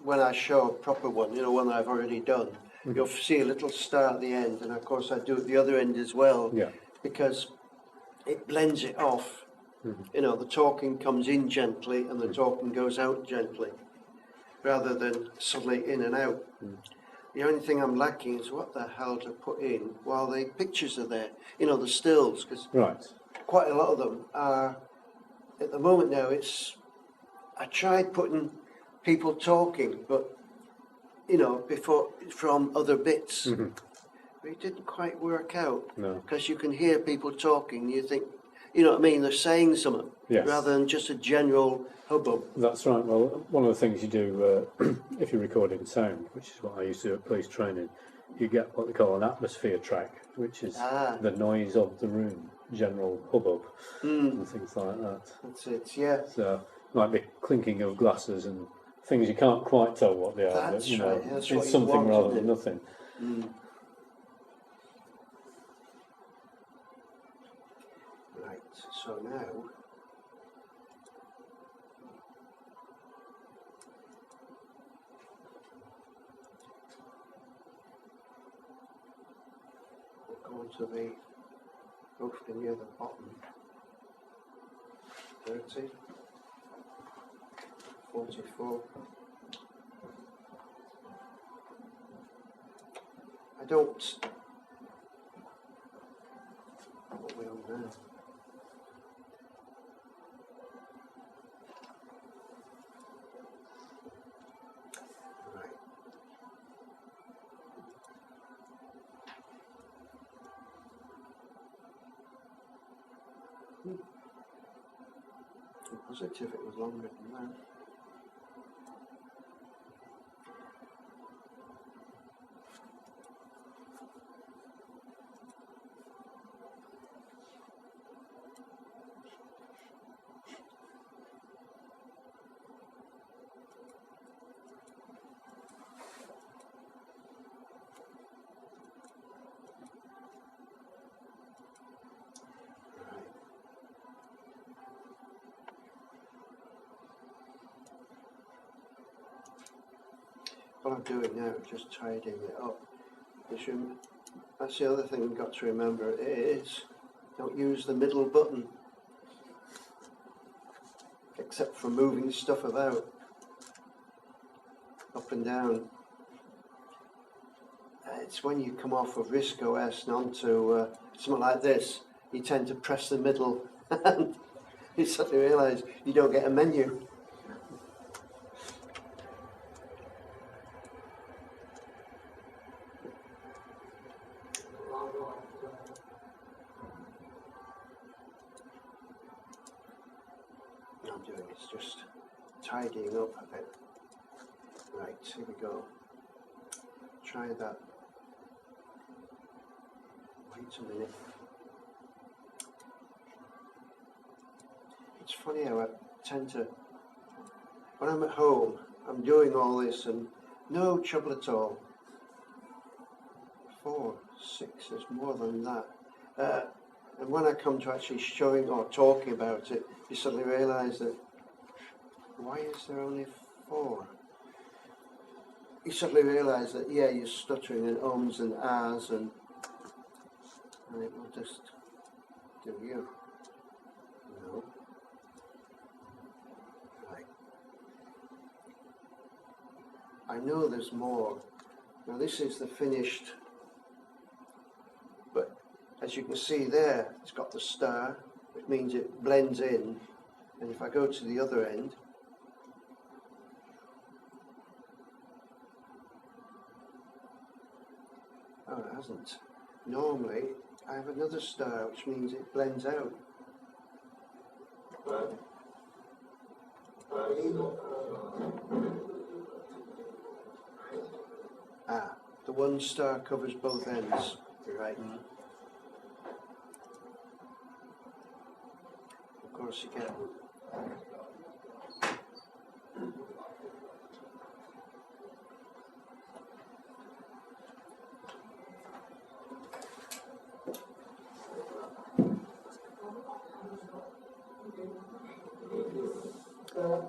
when I show a proper one, you know, one that I've already done, you'll see a little star at the end, and of course I do at the other end as well, Yeah. because it blends it off. You know, the talking comes in gently and the talking goes out gently, rather than suddenly in and out. The only thing I'm lacking is what the hell to put in while the pictures are there, you know, the stills, because Right. quite a lot of them are, at the moment now, I tried putting people talking, but, you know, before, from other bits, but it didn't quite work out, No. because you can hear people talking, and you think, you know what I mean, they're saying something, Yes. rather than just a general hubbub. That's right. Well, one of the things you do if you're recording sound, which is what I used to do at police training, you get what they call an atmosphere track, which is the noise of the room, general hubbub, and things like that. That's it, yeah. So, like the clinking of glasses and things you can't quite tell what they are, but That's you know, right, that's what it's you something want, rather isn't than it? nothing. Right, so now, we'll go on to the, hopefully near the bottom, 30. 44. I don't. What are we on now? Right. It was if it was longer than that. What I'm doing now is just tidying it up. That's the other thing you've got to remember is don't use the middle button except for moving stuff about up and down. It's when you come off of Risk OS and onto something like this, you tend to press the middle and you suddenly realise you don't get a menu. I'm doing is just tidying up a bit. Right, here we go. Try that. Wait a minute. It's funny how I tend to, when I'm at home, I'm doing all this and no trouble at all. 4, 6, there's more than that. And when I come to actually showing or talking about it, you suddenly realise that, why is there only 4? You suddenly realise that, yeah, you're stuttering and ums and ahs and it will just do you. No. Right. I know there's more. Now this is the finished, but as you can see there, it's got the star, which means it blends in. And if I go to the other end, oh, it hasn't. Normally, I have another star, which means it blends out. Ah, the one star covers both ends. You're right. Of course you can.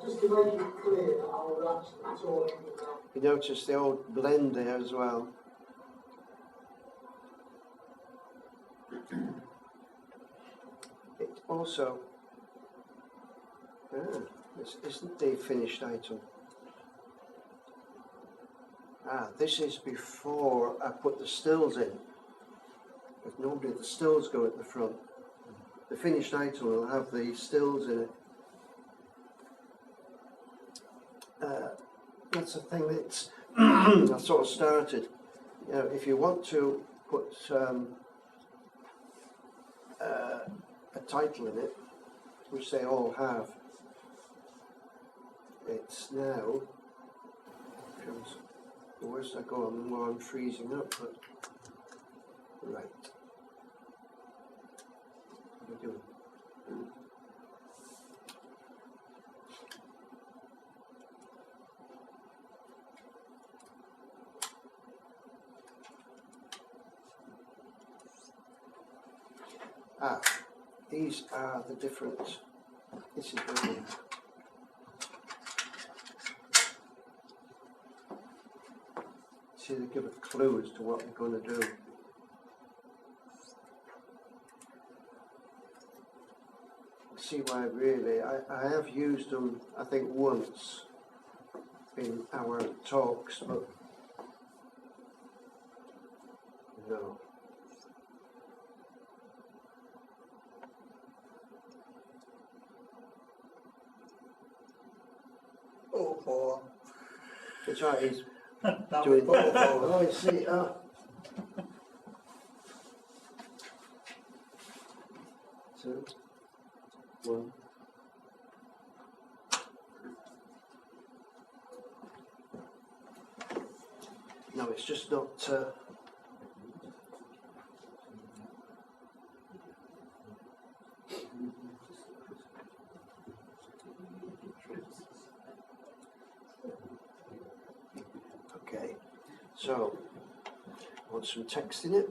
Just to make it clear that I was actually talking about. You notice the old blend there as well. It also, this isn't the finished item. This is before I put the stills in. But normally the stills go at the front. The finished item will have the stills in it. That's the thing that's that sort of started. You know, if you want to put a title in it, which they all have, it's now, because the worse I go, the more I'm freezing up. But right, what are we doing? These are the different, this is the see, they give a clue as to what we're going to do. See why really, I have used them, I think once, in our talks, but no. Oh, poor. It's right, he's That doing. was poor. Oh, I see. Two, one. No, it's just not. Okay, so I want some text in it.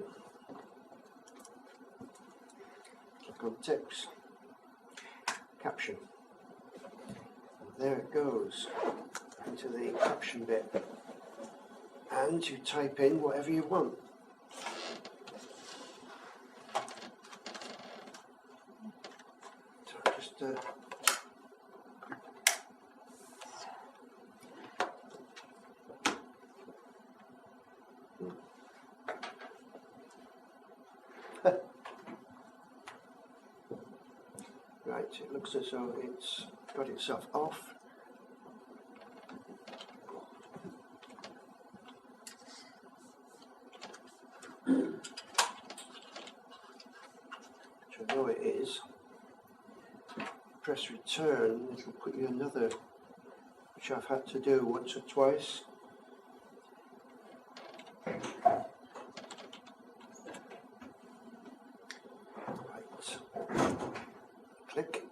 Click on text, caption. And there it goes into the caption bit. And you type in whatever you want. So just right, it looks as though it's got itself off. Which I know it is. Press return, it'll put you another, which I've had to do once or twice. Right. Click,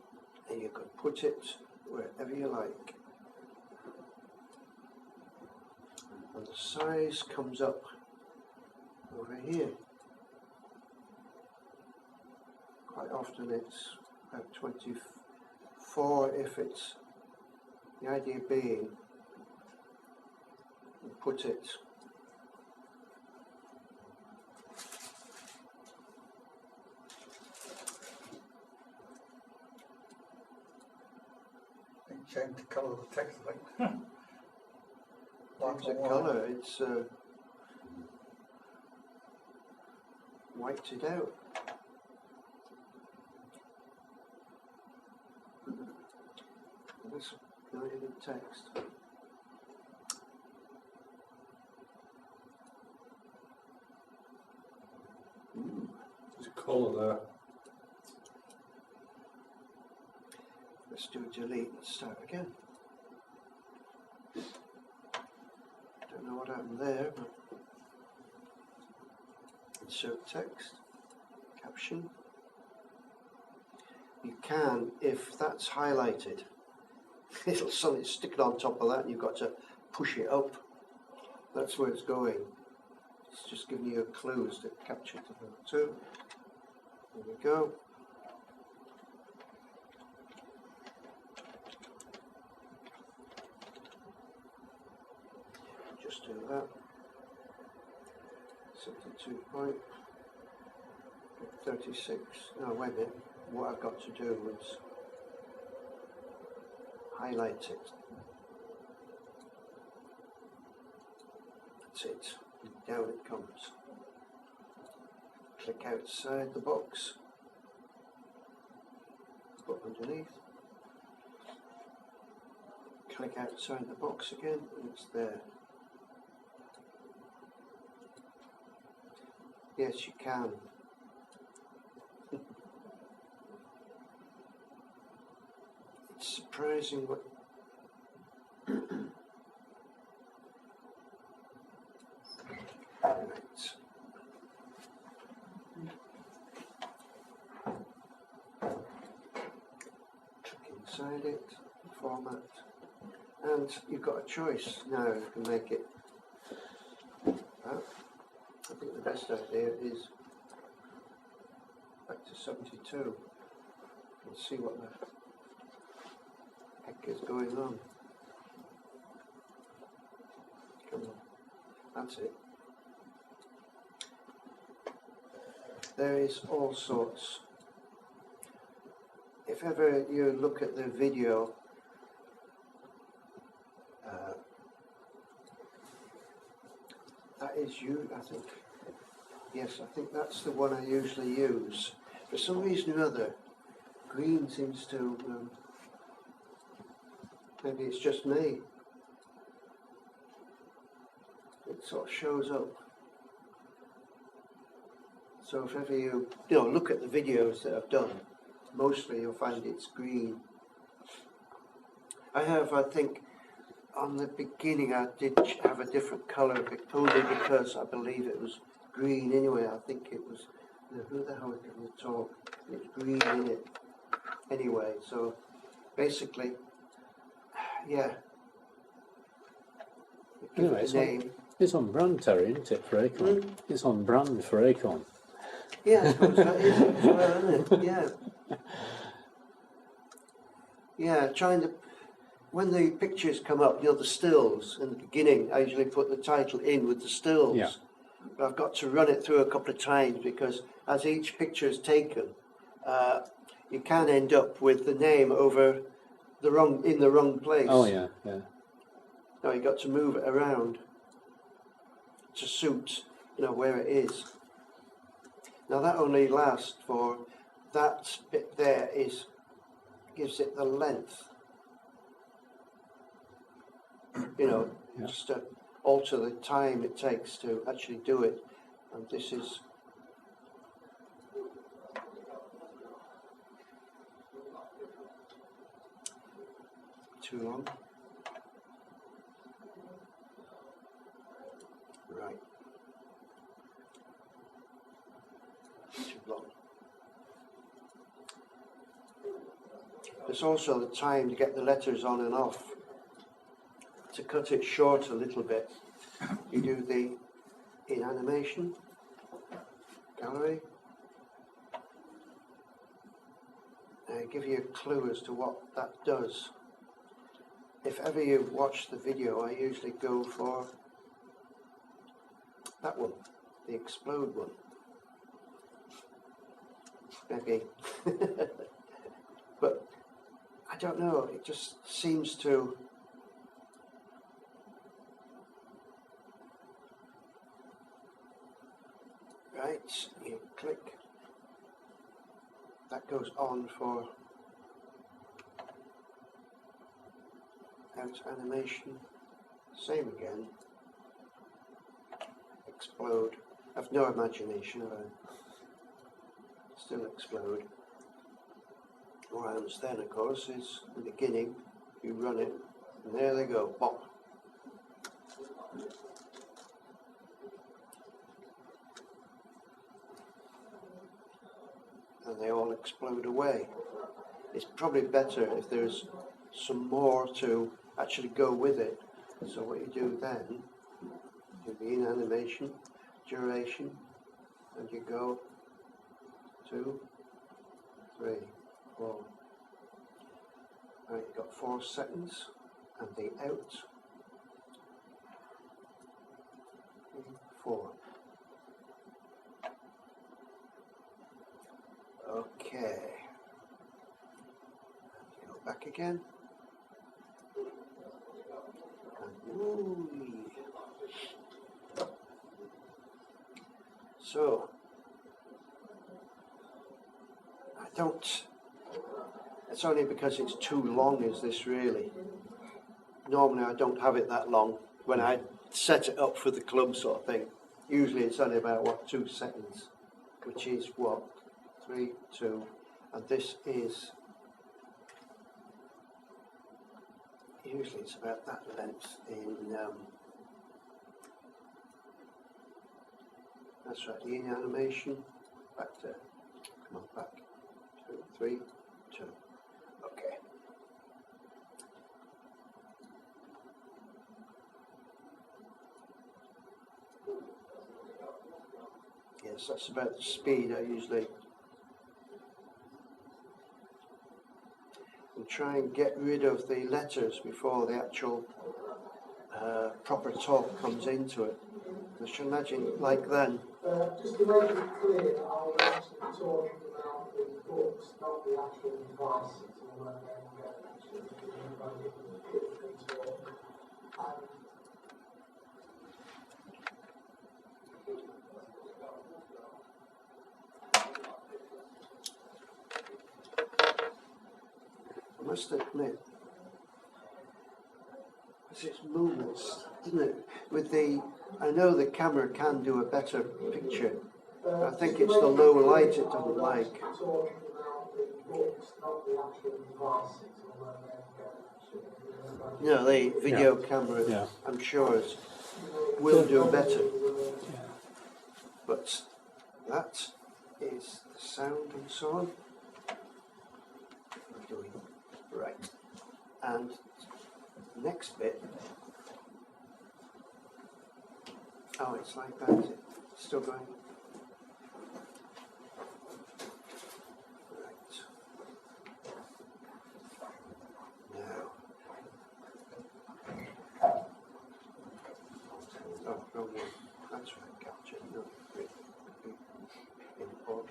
and you can put it wherever you like. And the size comes up over here. Quite often it's about 24 if it's, the idea being, you put it And change the colour of the text, I think. It's a colour, it's whited out. That's really good text. There's a colour there. Let's do a delete and start again. Don't know what happened there, but insert text, caption. You can, if that's highlighted, it'll suddenly stick it on top of that and you've got to push it up. That's where it's going. It's just giving you clues to capture to the two. There we go. Just do that. 72 point. 36. No, wait a minute. What I've got to do is highlight it. That's it. Down it comes. Click outside the box. Put underneath. Click outside the box again, and it's there. Yes, you can. It's surprising what right. Click inside it, format, and you've got a choice now. You can make it that. I think the best idea is back to 72 and see what the heck is going on. Come on, that's it. There is all sorts. If ever you look at the video That is you, I think. Yes, I think that's the one I usually use. For some reason or other, green seems to, maybe it's just me. It sort of shows up. So if ever you look at the videos that I've done, mostly you'll find it's green. I think, on the beginning I did have a different colour, only because I believe it was green anyway. I think it was, who the hell is going to talk? It's green in it anyway, so basically, yeah. Give it a name. It's on brand, Terry, isn't it, for Acorn? It's on brand for Acorn. Yeah, I suppose that is as well, isn't it? Yeah. Yeah, trying to, when the pictures come up, the stills in the beginning, I usually put the title in with the stills. Yeah. But I've got to run it through a couple of times because as each picture is taken, you can end up with the name over in the wrong place. Oh yeah, yeah. Now you've got to move it around to suit, where it is. Now that only lasts for, that bit there gives it the length. Just to alter the time it takes to actually do it. And this is too long. Right. Too long. There's also the time to get the letters on and off. To cut it short a little bit, you do the in animation, gallery. I give you a clue as to what that does. If ever you watch the video, I usually go for that one, the explode one. Maybe. But I don't know, it just seems to you click, that goes on for out animation, same again, explode. I've no imagination, have I? Still explode. What happens then, of course, is the beginning, you run it, and there they go, pop. And they all explode away. It's probably better if there's some more to actually go with it. So what you do then, do the in animation, duration, and you go 2, 3, 4. Right, you've got 4 seconds, and the out, 3, 4. Okay. Go back again. And woo-wee. So I don't. It's only because it's too long, is this really? Normally I don't have it that long when I set it up for the club sort of thing. Usually it's only about 2 seconds, which is 3, 2, and this is usually it's about that length in that's right, the in animation, back to, come on, back, 2, 3, 2, okay. Yes, that's about the speed I usually and try and get rid of the letters before the actual proper talk comes into it. I should imagine like then. Just to make it clear that I will actually be talking about the books, not the actual device. It's movements, isn't it? With the, I know the camera can do a better picture. I think it's the low light it doesn't like. Talking about the books, not the actual devices. No, the video camera, I'm sure, will do better. But that is the sound and so on. We're doing right. And the next bit. Oh, it's like that. Is it? Still going. Right. Now. Oh, wrong one. That's right, capture. No, wait. Import.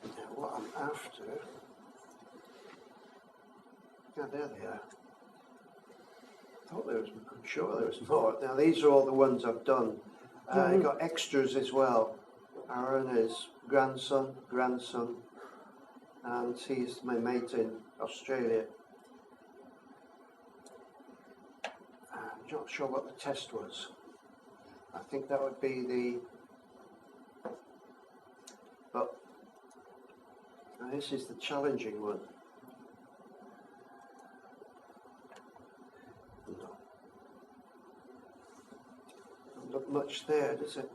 Now, what I'm after. Yeah, there they are. I thought there was, I'm sure there was more. Now, these are all the ones I've done. I got extras as well. Aaron is grandson, and he's my mate in Australia. I'm not sure what the test was. I think that would be the, but now this is the challenging one. No. Not much there, does it?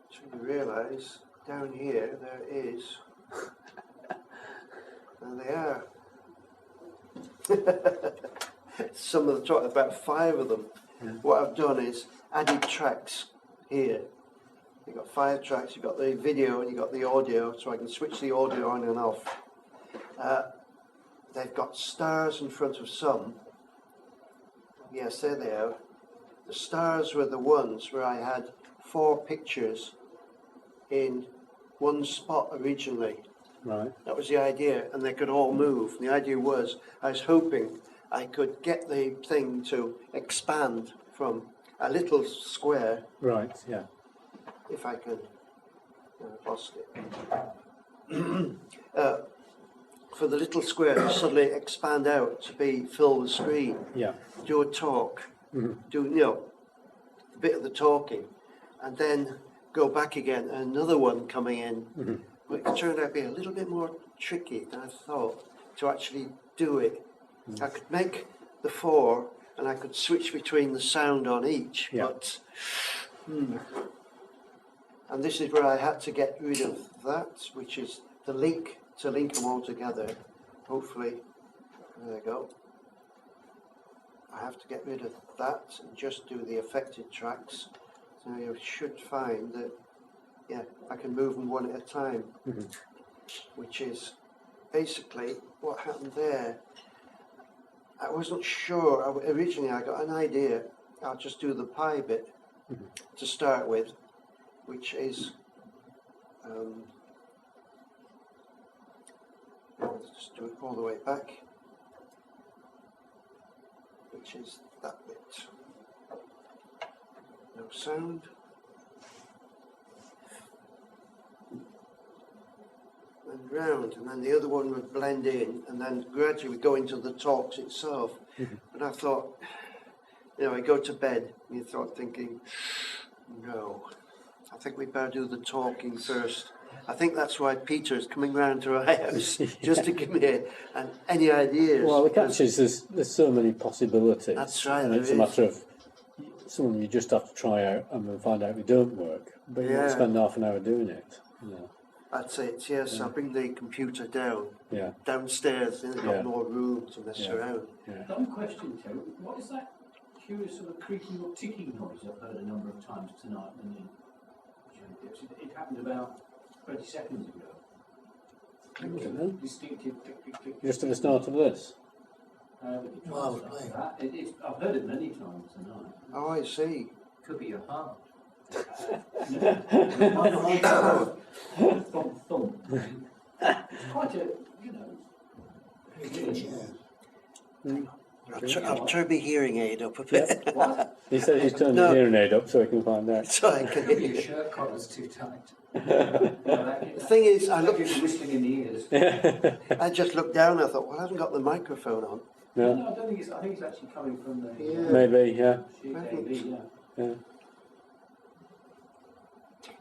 So you realise down here there is, and they are. Some of the talk, about 5 of them. What I've done is added tracks here. You've got 5 tracks, you've got the video and you've got the audio, so I can switch the audio on and off. They've got stars in front of some. Yes, there they are. The stars were the ones where I had 4 pictures in one spot originally. Right. That was the idea, and they could all move. And the idea was, I was hoping I could get the thing to expand from a little square. Right, yeah. If I can, I've lost it. For the little square to suddenly expand out to fill the screen. Yeah. Do a talk, do a bit of the talking, and then go back again. And another one coming in. But it turned out to be a little bit more tricky than I thought to actually do it. I could make the 4 and I could switch between the sound on each, but and this is where I had to get rid of that, which is the link to link them all together. Hopefully, there you go. I have to get rid of that and just do the affected tracks. So you should find that, yeah, I can move them one at a time, which is basically what happened there. I wasn't sure. Originally, I got an idea. I'll just do the pie bit to start with, which is I'll just do it all the way back, which is that bit. No sound. And round, and then the other one would blend in, and then gradually go into the talks itself. And I thought, I go to bed, and you start thinking, no, I think we'd better do the talking first. I think that's why Peter's coming round to our house, just to give me any ideas. Well, the catch is there's so many possibilities. That's right. And it's a matter of something you just have to try out and then find out if it don't work. But you don't spend half an hour doing it. Yeah. That's it, yes. I bring the computer downstairs, and they've got more room to mess around. One question, Terry. What is that curious sort of creaking or ticking noise I've heard a number of times tonight? It happened about 20 seconds ago. Clicking. Distinctive click, click, click. Just at the start of this. While we're playing. I've heard it many times tonight. Oh, I see. Could be your heart. Thump, thump. It's quite a, Huge, yeah. I'll turn my hearing aid up a bit. What? He said he's turned No. his hearing aid up so he can find out. So I can hear Your you. shirt collar's too tight. The thing is, I Look, looked, you're whistling in the ears. I just looked down. I thought, well, I haven't got the microphone on. No, No, I don't think it's. I think it's actually coming from the. Yeah. maybe, yeah. Sheet AV, yeah. Yeah.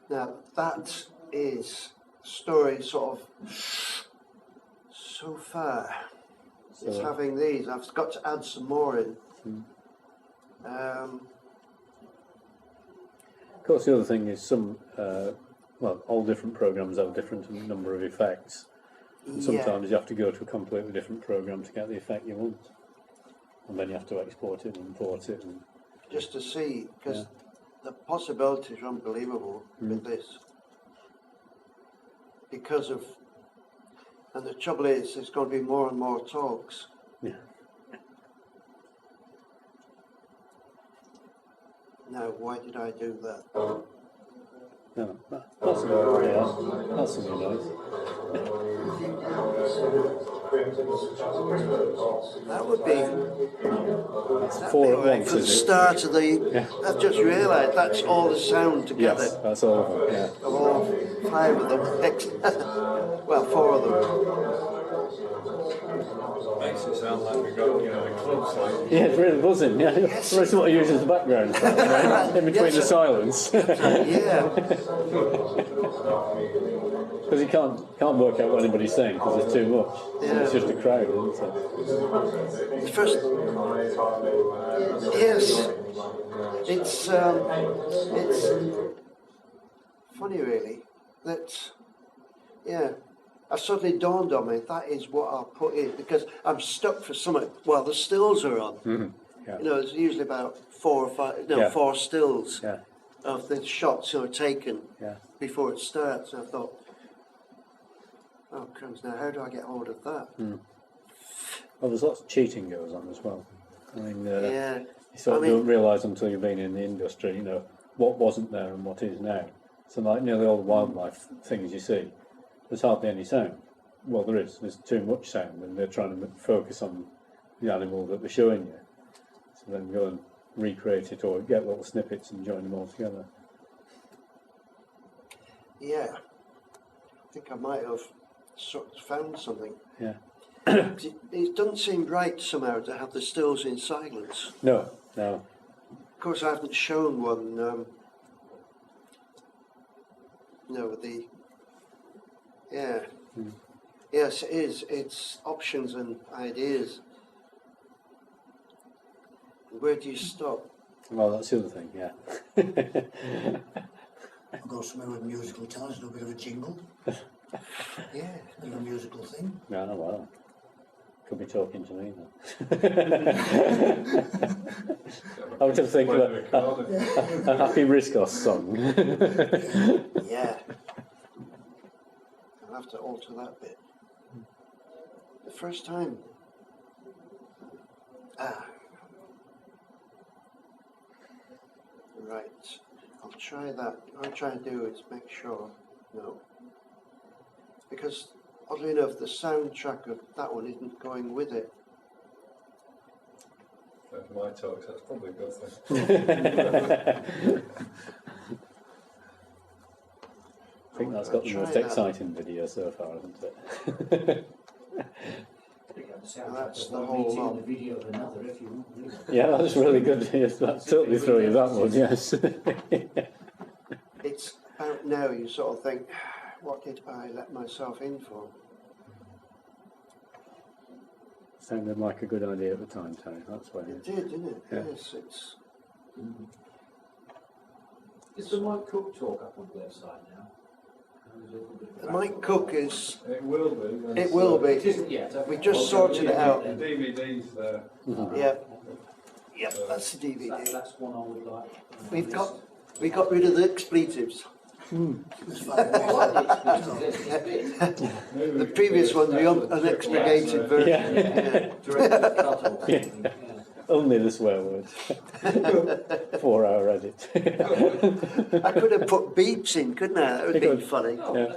Now that is story sort of so far. It's So, having these. I've got to add some more in. of course, the other thing is some, well, all different programs have a different number of effects. And sometimes you have to go to a completely different program to get the effect you want. And then you have to export it and import it. And, just to see, because the possibilities are unbelievable with this. Because of, and the trouble is, there's going to be more and more talks. yeah. Now, why did I do that? No, that's something, yeah, that's something nice. That would be, that'd Four be at all right once, for the is it? start of the. Yeah. I've just realised that's all the sound together. Yes, that's all of it, yeah. Of all 5 of them. Well, 4 of them. Makes it sound like we've got, a club site. Yeah, it's really buzzing, yeah. That's what I use as the background, in between Yes. the silence. Yeah. Because you can't work out what anybody's saying because there's too much. Yeah. It's just a crowd, isn't it? The first. Yes. It's funny, really, that. Yeah. It suddenly dawned on me that is what I'll put in because I'm stuck for something while the stills are on. Mm-hmm. Yeah. There's usually about 4 or 5, no, Yeah. 4 stills Yeah, of the shots taken yeah. before it starts. And I thought, oh crumbs! Now how do I get hold of that? Well, there's lots of cheating goes on as well. I mean, Yeah, you sort of I mean- don't realise until you've been in the industry, what wasn't there and what is now. So like nearly all the wildlife things you see, there's hardly any sound. Well, there is. There's too much sound, and they're trying to focus on the animal that they're showing you. So then go and recreate it or get little snippets and join them all together. yeah. I think I might have sort of found something. Yeah. 'Cause it doesn't seem right somehow to have the stills in silence. No. Of course, I haven't shown one. The. Yeah. Yes, it is. It's options and ideas. Where do you stop? Well, that's the other thing. Yeah. I've got something with musical talent, a little bit of a jingle, Yeah. a little musical thing. Yeah. Well, could be talking to me then. I was just thinking about a Happy Riscos song. Yeah. I'll have to alter that bit. The first time. Right. I'll try that. What I'm trying to do is make sure. No. Because, oddly enough, the soundtrack of that one isn't going with it. For my talks, that's probably a good thing. I think that's got the most exciting video so far, hasn't it? That's the whole lot. The video of another, if you want. Really. Yeah, that's really good. Yes, that's totally through you, that one, yes. It's about now you sort of think, what did I let myself in for? Sounded like a good idea at the time, Terry, that's why. It did, didn't it? Yeah. Yes, it's. Is the Mike Cook talk up on the website now? Mike Cook is. It will be. It will be. It isn't yet. We just sorted it out. The DVD's there. Yep. Yep, that's the DVD. That's one I would like. We got rid of the expletives. The previous one, the unexpurgated version. Yeah. Only the swear words. 4-hour edit. I could have put beeps in, couldn't I? That would have been funny. Oh, Yeah.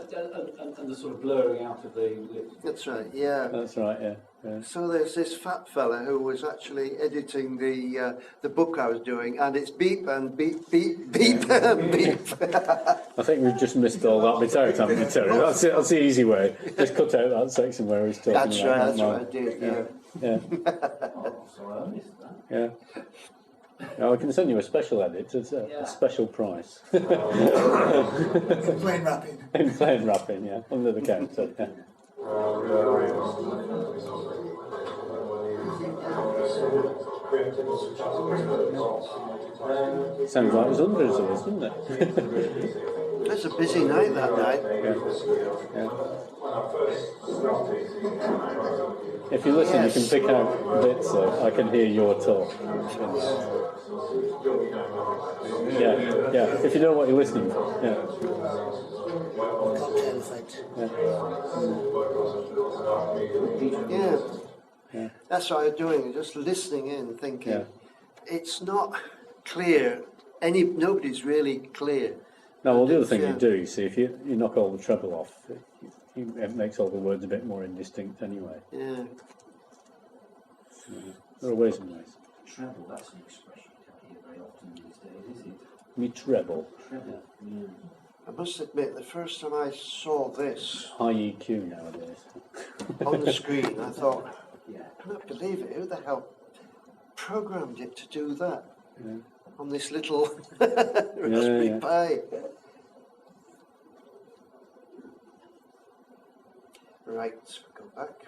and the sort of blurring out of the lips. That's right, yeah. That's right, yeah. So there's this fat fella who was actually editing the book I was doing, and it's beep and beep, beep, beep, and beep. I think we've just missed all that bit out, haven't we, Terry? That's the easy way. Just cut out that section where he's talking That's about right, that's that what I did, yeah. Yeah. Oh, sorry, I missed that. Yeah. Now I can send you a special edit at a special price. Plain wrapping. In plain wrapping, yeah, under the counter. Yeah. Sounds like there's hundreds of us, doesn't it? It's a busy night that night. Yeah. If you listen, you can pick out bits of. I can hear your talk. Yeah. If you know what you're listening to. Cocktail effect. Yeah. That's what I'm doing, just listening in, thinking. It's not clear. Nobody's really clear. No, well, the other thing you do, you see, if you knock all the treble off, it makes all the words a bit more indistinct anyway. Yeah. There are ways and ways. Treble, that's an expression you don't hear very often these days, is it? Me treble. Treble, yeah. I must admit, the first time I saw this High EQ nowadays. on the screen, I thought, Yeah. I can't believe it. Who the hell programmed it to do that on this little Raspberry Pi? Right, go back.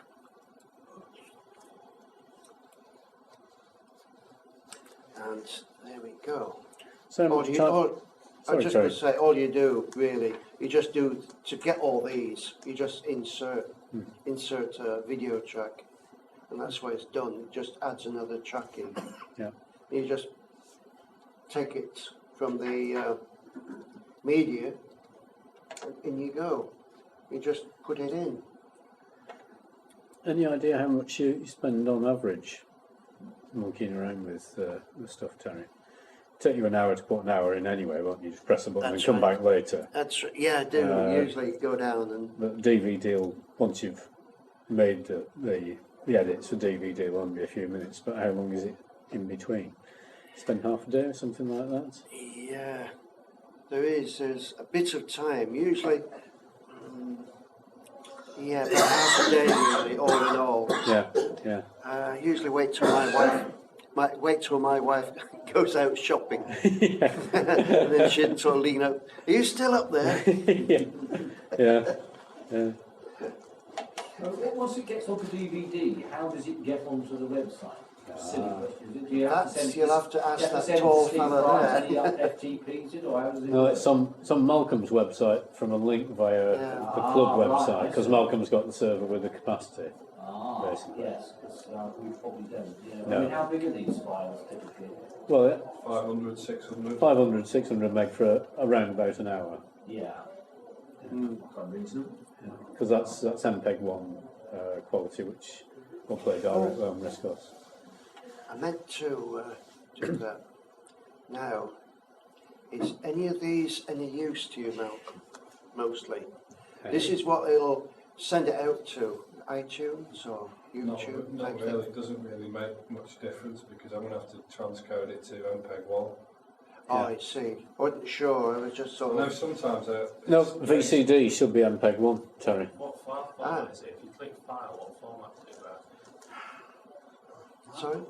And there we go. So I'm just going to say, all you do, really, you just do, to get all these, you just insert a video track, and that's why it's done. It just adds another track in. Yeah. You just take it from the media, and in you go. You just put it in. Any idea how much you spend on average monkeying around with stuff, Terry? Take you an hour to put an hour in anyway, won't you? Just press a button and come back later. That's right. Yeah, I do. Usually go down and. But DVD, once you've made the edits for DVD, will only be a few minutes. But how long is it in between? Spend half a day or something like that? Yeah, there's a bit of time. Usually, about half a day usually, all in all. Yeah. I usually wait till my wife goes out shopping, and then she'd sort of lean up. Are you still up there? Yeah. Once it gets onto DVD, how does it get onto the website? Silly question. Do you have to send You'll have to ask that tall fella there. FTPs it, or how does it No, it's on Malcolm's website from a link via the club website, because Malcolm's got the server with the capacity. Basically. Yes, because we probably don't. Yeah. No. I mean, how big are these files typically? Well, 500, 600. 500, 600 meg for around about an hour. Yeah. Quite reasonable. Because that's MPEG-1 quality, which will play direct on Riscos. I meant to do that. Now, is any of these any use to you, Malcolm? Mostly. This is what it'll send it out to, iTunes or YouTube. Not really. It doesn't really make much difference because I'm going to have to transcode it to MPEG-1. Oh, I see. I wasn't sure. I was just sort of. No, sometimes. No, VCD should be MPEG-1, Terry. What format is it? If you click file, what format is it? Sorry?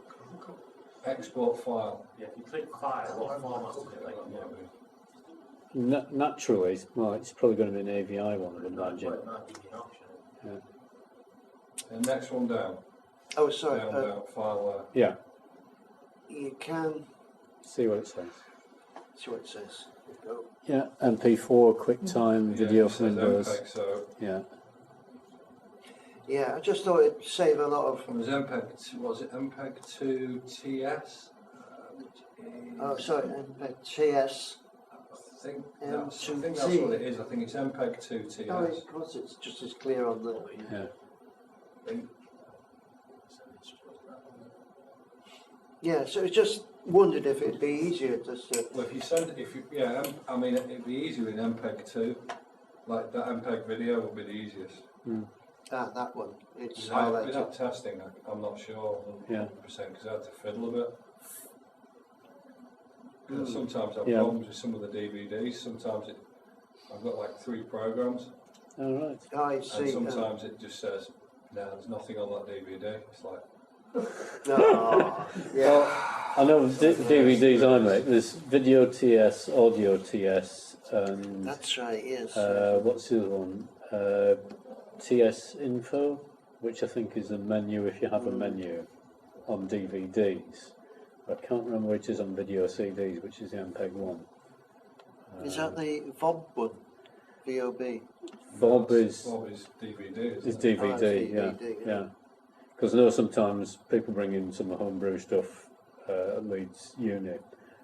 Export file. Yeah, if you click file, what format is it? Like, Naturally, well, it's probably going to be an AVI one, I would imagine. it might give you an option. Yeah. And next one down. Oh, sorry. Down, file. Yeah. You can See what it says. see what it says. There you go. Yeah, MP4, QuickTime, video it says Windows. MPEG, so Yeah. Yeah, I just thought it'd save a lot of. it was MPEG. Was it MPEG 2 TS? Oh, sorry, TS. I think that's what it is. I think it's MPEG 2 TS. Oh, of course, it's just as clear on the. Yeah. Yeah, so I just wondered if it'd be easier just to. Well, if you send it, I mean, it'd be easier in MPEG 2. Like that MPEG video would be the easiest. Ah, that one. It's Without highlighted. testing, I'm not sure 100% because I had to fiddle a bit. 'Cause sometimes I've problems with some of the DVDs. Sometimes I've got like 3 programs. All right. Oh, I see. And sometimes it just says, no, there's nothing on that DVD. It's like, Oh, yeah. Well, I know DVDs I make. There's Video TS, Audio TS, and That's right, yes. what's the other one? TS Info, which I think is a menu if you have a menu on DVDs. I can't remember which is on video CDs, which is the MPEG 1. Is that the VOB one? VOB? VOB is DVD. is DVD, Oh, it's DVD, yeah. Because I know sometimes people bring in some homebrew stuff at Leeds Uni,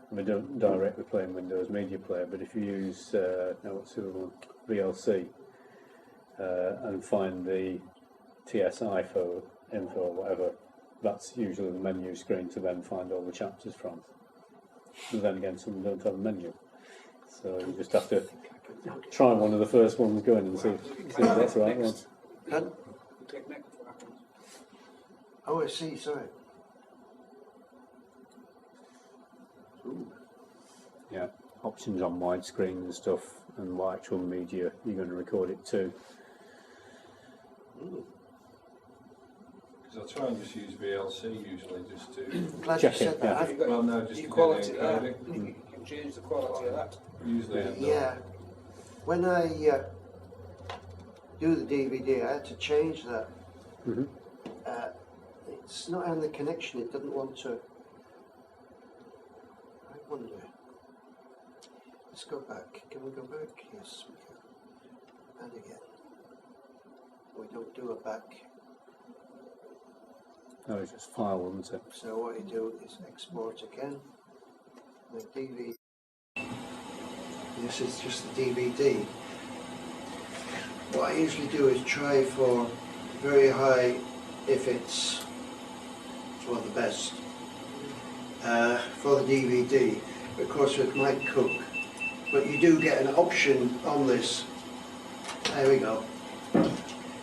and they don't directly play in Windows Media Player, but if you use, now what's the other one? VLC, and find the TS info or whatever, that's usually the menu screen to then find all the chapters from. But then again, some don't have a menu. So you just have to try one of the first ones going and see if that's the right one. Pardon? Oh, I see, sorry. Ooh. Yeah, options on widescreen and stuff, and what actual media you're going to record it to. Because I try and just use VLC usually just to Glad check you it, said that. yeah. well, no, just to Quality do there. the encoding. You can change the quality of that. Usually, Yeah. When I do the DVD, I had to change that. Mm-hmm. It's not on the connection, it doesn't want to. I wonder. Let's go back. Can we go back? Yes, we can. And again. We don't do a back. No, it's just file, wasn't it? So what you do is export again. The DVD. This is just the DVD. What I usually do is try for very high, if it's one of the best, for the DVD. Of course it might cook, but you do get an option on this. There we go.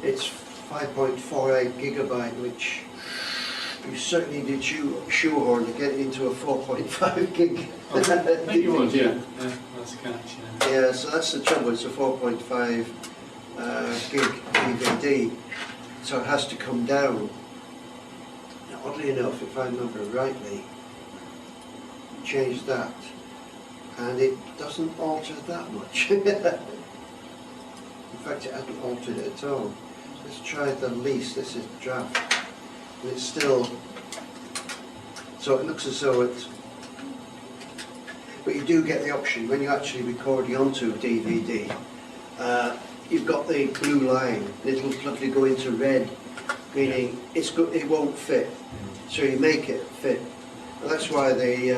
It's 5.48 gigabyte, which you certainly did shoehorn to get into a 4.5 gig. I think you would, yeah. That's the catch, yeah. Yeah, so that's the trouble, it's a 4.5 gig DVD, so it has to come down. Now, oddly enough, if I remember rightly, change that, and it doesn't alter that much. In fact, it hasn't altered it at all. Let's try the least, this is draft. And it's still, so it looks as though it's, but you do get the option when you're actually recording onto a DVD. You've got the blue line, it'll suddenly go into red, meaning it's good, it won't fit. So you make it fit. And that's why the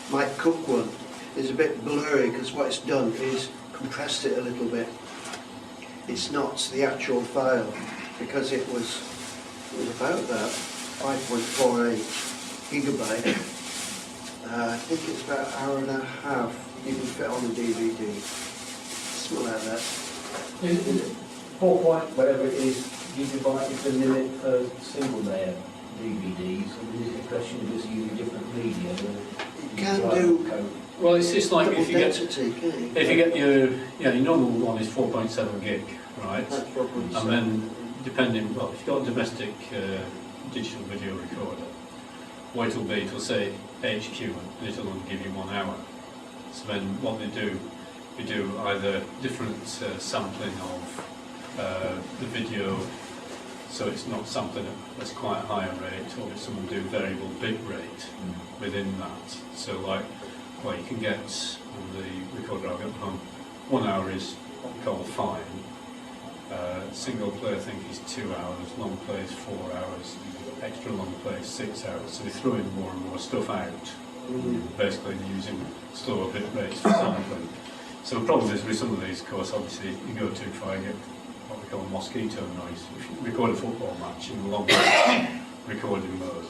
Mike Cook one is a bit blurry, because what it's done is compressed it a little bit. It's not the actual file, because it was about that, 5.48 gigabyte. I think it's about an hour and a half you can fit on the DVD. Something like that. Is it 4 point, whatever it is, gigabyte is the limit for single layer DVDs, or is it a question of just using different media? You can do Well, it's just like double if you get your normal one is 4.7 gig, right? That's 4.7. And then depending, well, if you've got a domestic digital video recorder, what it'll be, it'll say HQ and it'll only give you 1 hour. So then what they do either different sampling of the video, so it's not sampling at quite a higher rate, or if someone do variable bit rate within that. So like, well, you can get on the recorder I've got at home, 1 hour is what we call fine. Single play I think is 2 hours, long play is 4 hours, extra long play is 6 hours. So they throw in more and more stuff out. Basically using slower bit rates for sampling. So the problem is with some of these, of course, obviously you go too far, you get what we call mosquito noise. If you record a football match in the long recording mode,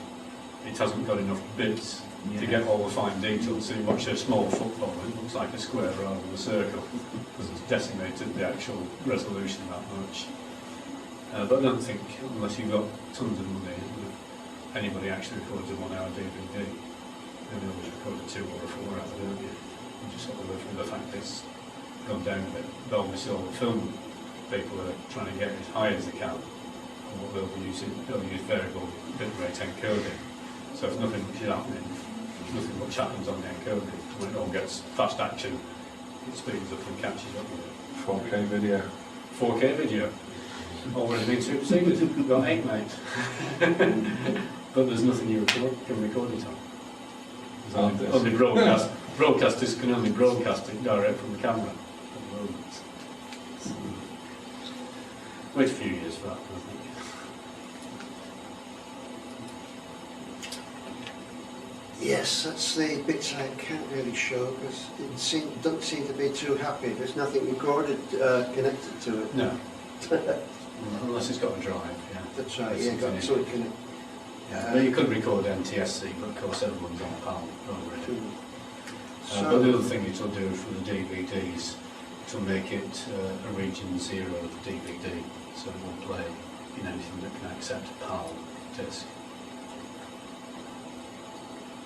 it hasn't got enough bits to get all the fine details. So you watch a small football, it looks like a square rather than a circle, because it's decimated the actual resolution that much. But I don't think, unless you've got tons of money, anybody actually records a 1 hour DVD. They always record a 2 or a 4 hour, don't you? You just sort of live with the fact that it's gone down a bit. But obviously all the film people are trying to get as high as they can. And what they'll be using, they'll use variable bitrate encoding. So if nothing much is happening, nothing much happens on the encoding. When it all gets fast action, it speeds up and catches up with it. 4K video. 4K video. Already been superseded. We've got 8 mates. But there's nothing you can record it on. There's only broadcasters can only broadcast it direct from the camera at the moment. So, wait a few years for that, I think. Yes, that's the bits I can't really show because it doesn't seem to be too happy. There's nothing recorded connected to it. No. Unless it's got a drive, yeah. That's right, yeah, got so it can. But you could record NTSC, but of course everyone's on PAL already. But the other thing it'll do for the DVDs, it'll make it a region 0 DVD, so it will play in anything that can accept a PAL disc.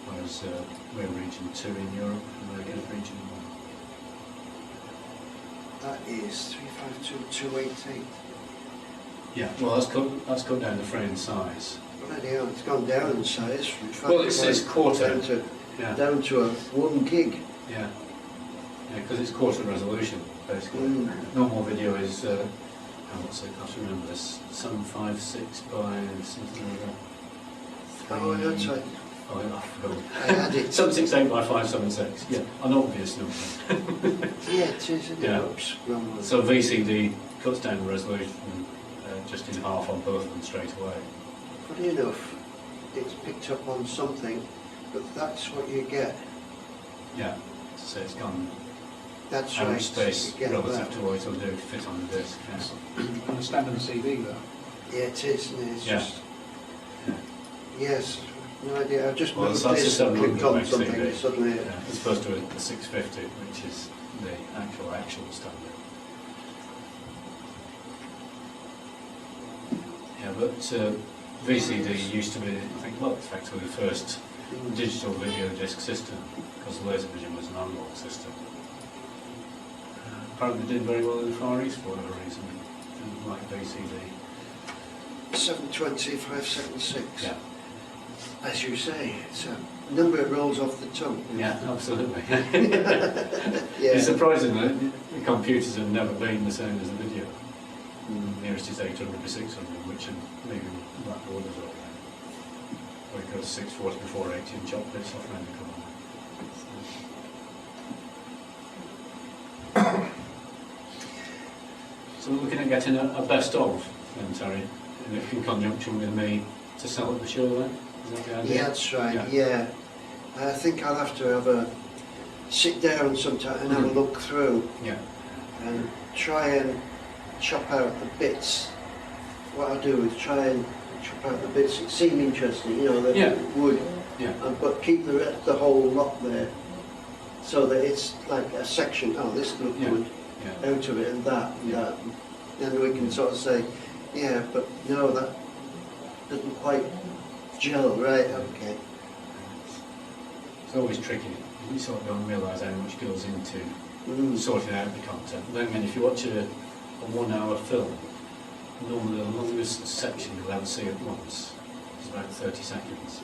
Whereas we're region 2 in Europe, and America's region 1. That is 352288. Yeah, well that's cut down the frame size. Bloody hell, it's gone down in size from Well, it's quarter. Down to a 1 gig. Yeah, because it's quarter resolution, basically. Normal video is, what's it, I have to remember this, 756 by something like that. Oh, that's right. Oh, I forgot. I had it. 768 by 576, yeah, an obvious number. Yeah, it is, isn't it? Yeah. Oops, wrong one. So VCD cuts down the resolution just in half on both of them straight away. Funny enough, it's picked up on something, but that's what you get. Yeah, so it's gone That's out right. of space you get relative that. to what it'll do to fit on the disc. Yes. On a standard CD though. Yeah, it is, isn't it? It's Yeah. just... Yes, no idea. I just Well, moved that's a this and 700 clicked on meg something CD. and suddenly... Yeah, as opposed to a 650, which is the actual standard. Yeah, but VCD used to be, I think, well, effectively the first digital video disc system, because the Laservision was an analog system. Apparently did very well in the Far East for whatever reason, didn't like VCD. 720, 576. Yeah. As you say, it's a number that rolls off the tongue. Yeah, absolutely. Yeah. It's surprising that the computers have never been the same as the video. Nearest is 800 by 600, which are maybe black borders all there. Where it goes 640 before 18 chop bits off around the corner. So we're looking at getting a best of then, Terry, in conjunction with me to sell at the show then? Is that the idea? Yeah, that's right, yeah. I think I'll have to have a sit down sometime and have a look through. Yeah. And try and chop out the bits. What I do is try and chop out the bits that seem interesting, you know, that would. Yeah. But keep the whole lot there, so that it's like a section. Oh, this looked good out of it, and that, and that. And then we can sort of say, yeah, but no, that doesn't quite gel right. Okay. It's always tricky. You sort of don't realise how much goes into sorting out the content. Then again, if you watch a 1 hour film, normally the longest section you'll ever see at once is about 30 seconds.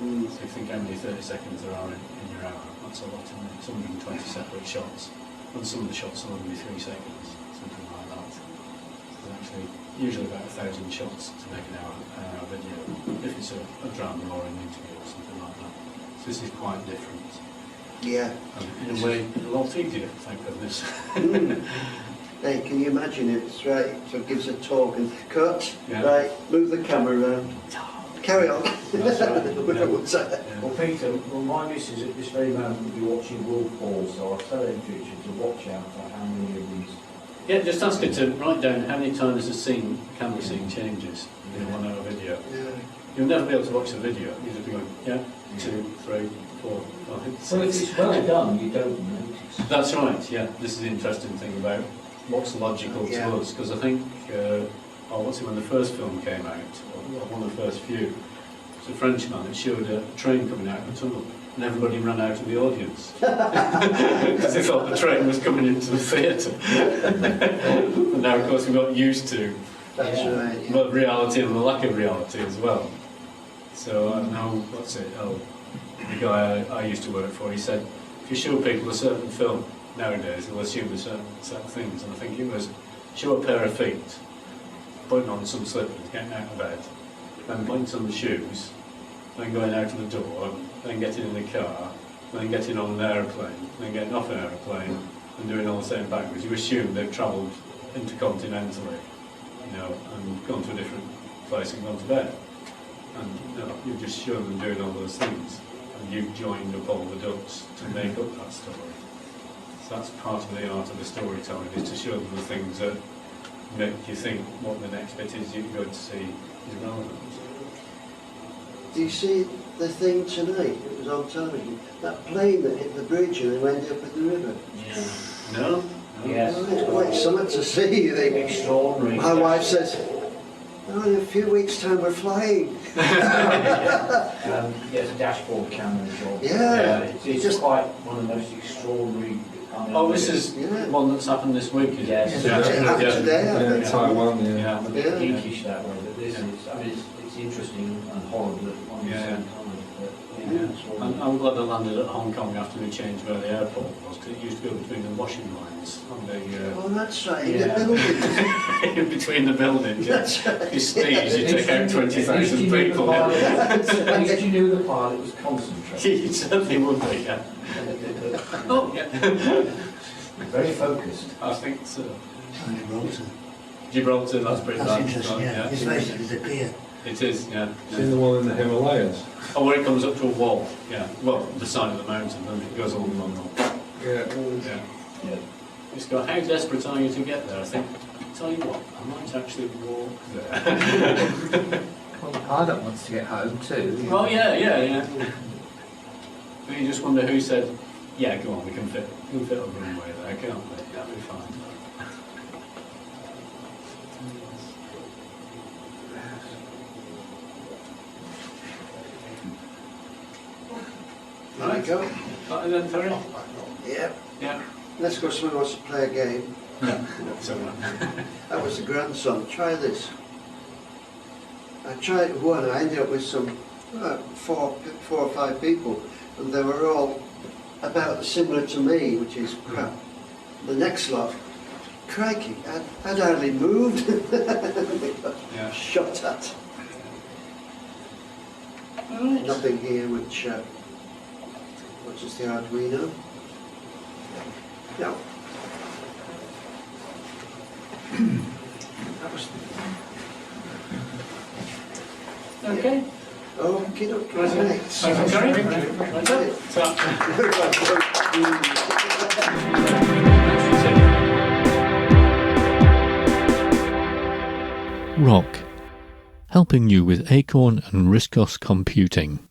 So if you think how many 30 seconds there are in your hour, that's a lot, isn't it? It's 120 separate shots. And some of the shots will only be 3 seconds, something like that. So there's actually usually about 1,000 shots to make an hour video, if it's a drama or an interview or something like that. So this is quite different. Yeah. And in a way, a lot easier, thank goodness. Hey, can you imagine if it's right? So it gives a talk and cut, Yeah. right, move the camera around, carry on. That's right. Well, Peter, well, my missus at this very moment will be watching Wolf Hall, so I'll tell her in future to watch out for how many of these. Yeah, just ask her to write down how many times the camera scene changes in a 1 hour video. Yeah. You'll never be able to watch the video. You'll just be going, 2, 3, 4, 5, Well, if 6. it's well done, you don't notice. That's right, yeah. This is the interesting thing about what's logical to us, because I think when the first film came out, or one of the first few, it was a Frenchman that showed a train coming out of the tunnel, and everybody ran out of the audience because they thought the train was coming into the theatre. And now, of course, we got used to the reality and the lack of reality as well. So now, the guy I used to work for, he said, if you show people a certain film nowadays, they'll assume a certain set of things. And I think it was show a pair of feet, putting on some slippers, getting out of bed, then putting some shoes, then going out of the door, then getting in the car, then getting on an aeroplane, then getting off an aeroplane, and doing all the same backwards. You assume they've travelled intercontinentally, and gone to a different place and gone to bed. And you've just shown them doing all those things, and you've joined up all the dots to make up that story. So that's part of the art of the storytelling, is to show them the things that make you think what the next bit is you're going to see is relevant. Do you see the thing tonight? It was on television. That plane that hit the bridge and then went up in the river. Yeah. No? Yes. Well, it's quite something to see. You think. Extraordinary. My wife says, in a few weeks' time we're flying. Yes, a dashboard camera job. Yeah. It's just quite one of the most extraordinary. This is one that's happened this week, is it? Yes. It happened today, I think. Taiwan, I'm a bit Yeah. geekish that way, but this is, it's interesting and horrible at one the same time. But, it's one of I'm glad they landed at Hong Kong after they changed where the airport was, because it used to go between the washing lines on the... Oh, that's right, in the buildings. in between the buildings, yeah. That's right. You sneeze, you take out 20,000 people. At least you knew the pilot was concentrating. You certainly would be, yeah. Oh, yeah. Very focused. I think so. Gibraltar. Gibraltar, that's pretty That's bad. interesting, yeah. It's Yeah. basically the pier. It is, yeah. Seen the one in the Himalayas? Oh, where it comes up to a wall, yeah. Well, the side of the mountain, and it goes all along the wall. Yeah. Yeah. It's got, how desperate are you to get there? I think, tell you what, I might actually walk there. Well, the pilot wants to get home too. Oh, yeah. But you just wonder who said, yeah, go on, we can fit a runway there, can't we? That'll be fine. There we go. Right, then, Terry? Yeah. Yeah. Let's go, someone wants to play a game. So, That was the grandson. Try this. I tried one, I ended up with some 4 or 5 people, and they were all about similar to me, which is crap. The next lot, crikey, I'd hardly moved. yeah. Shot at. Nothing here which is the Arduino. No. That was Okay. okay. Right. Thank you, Terry. Rock, helping you with Acorn and Riscos computing.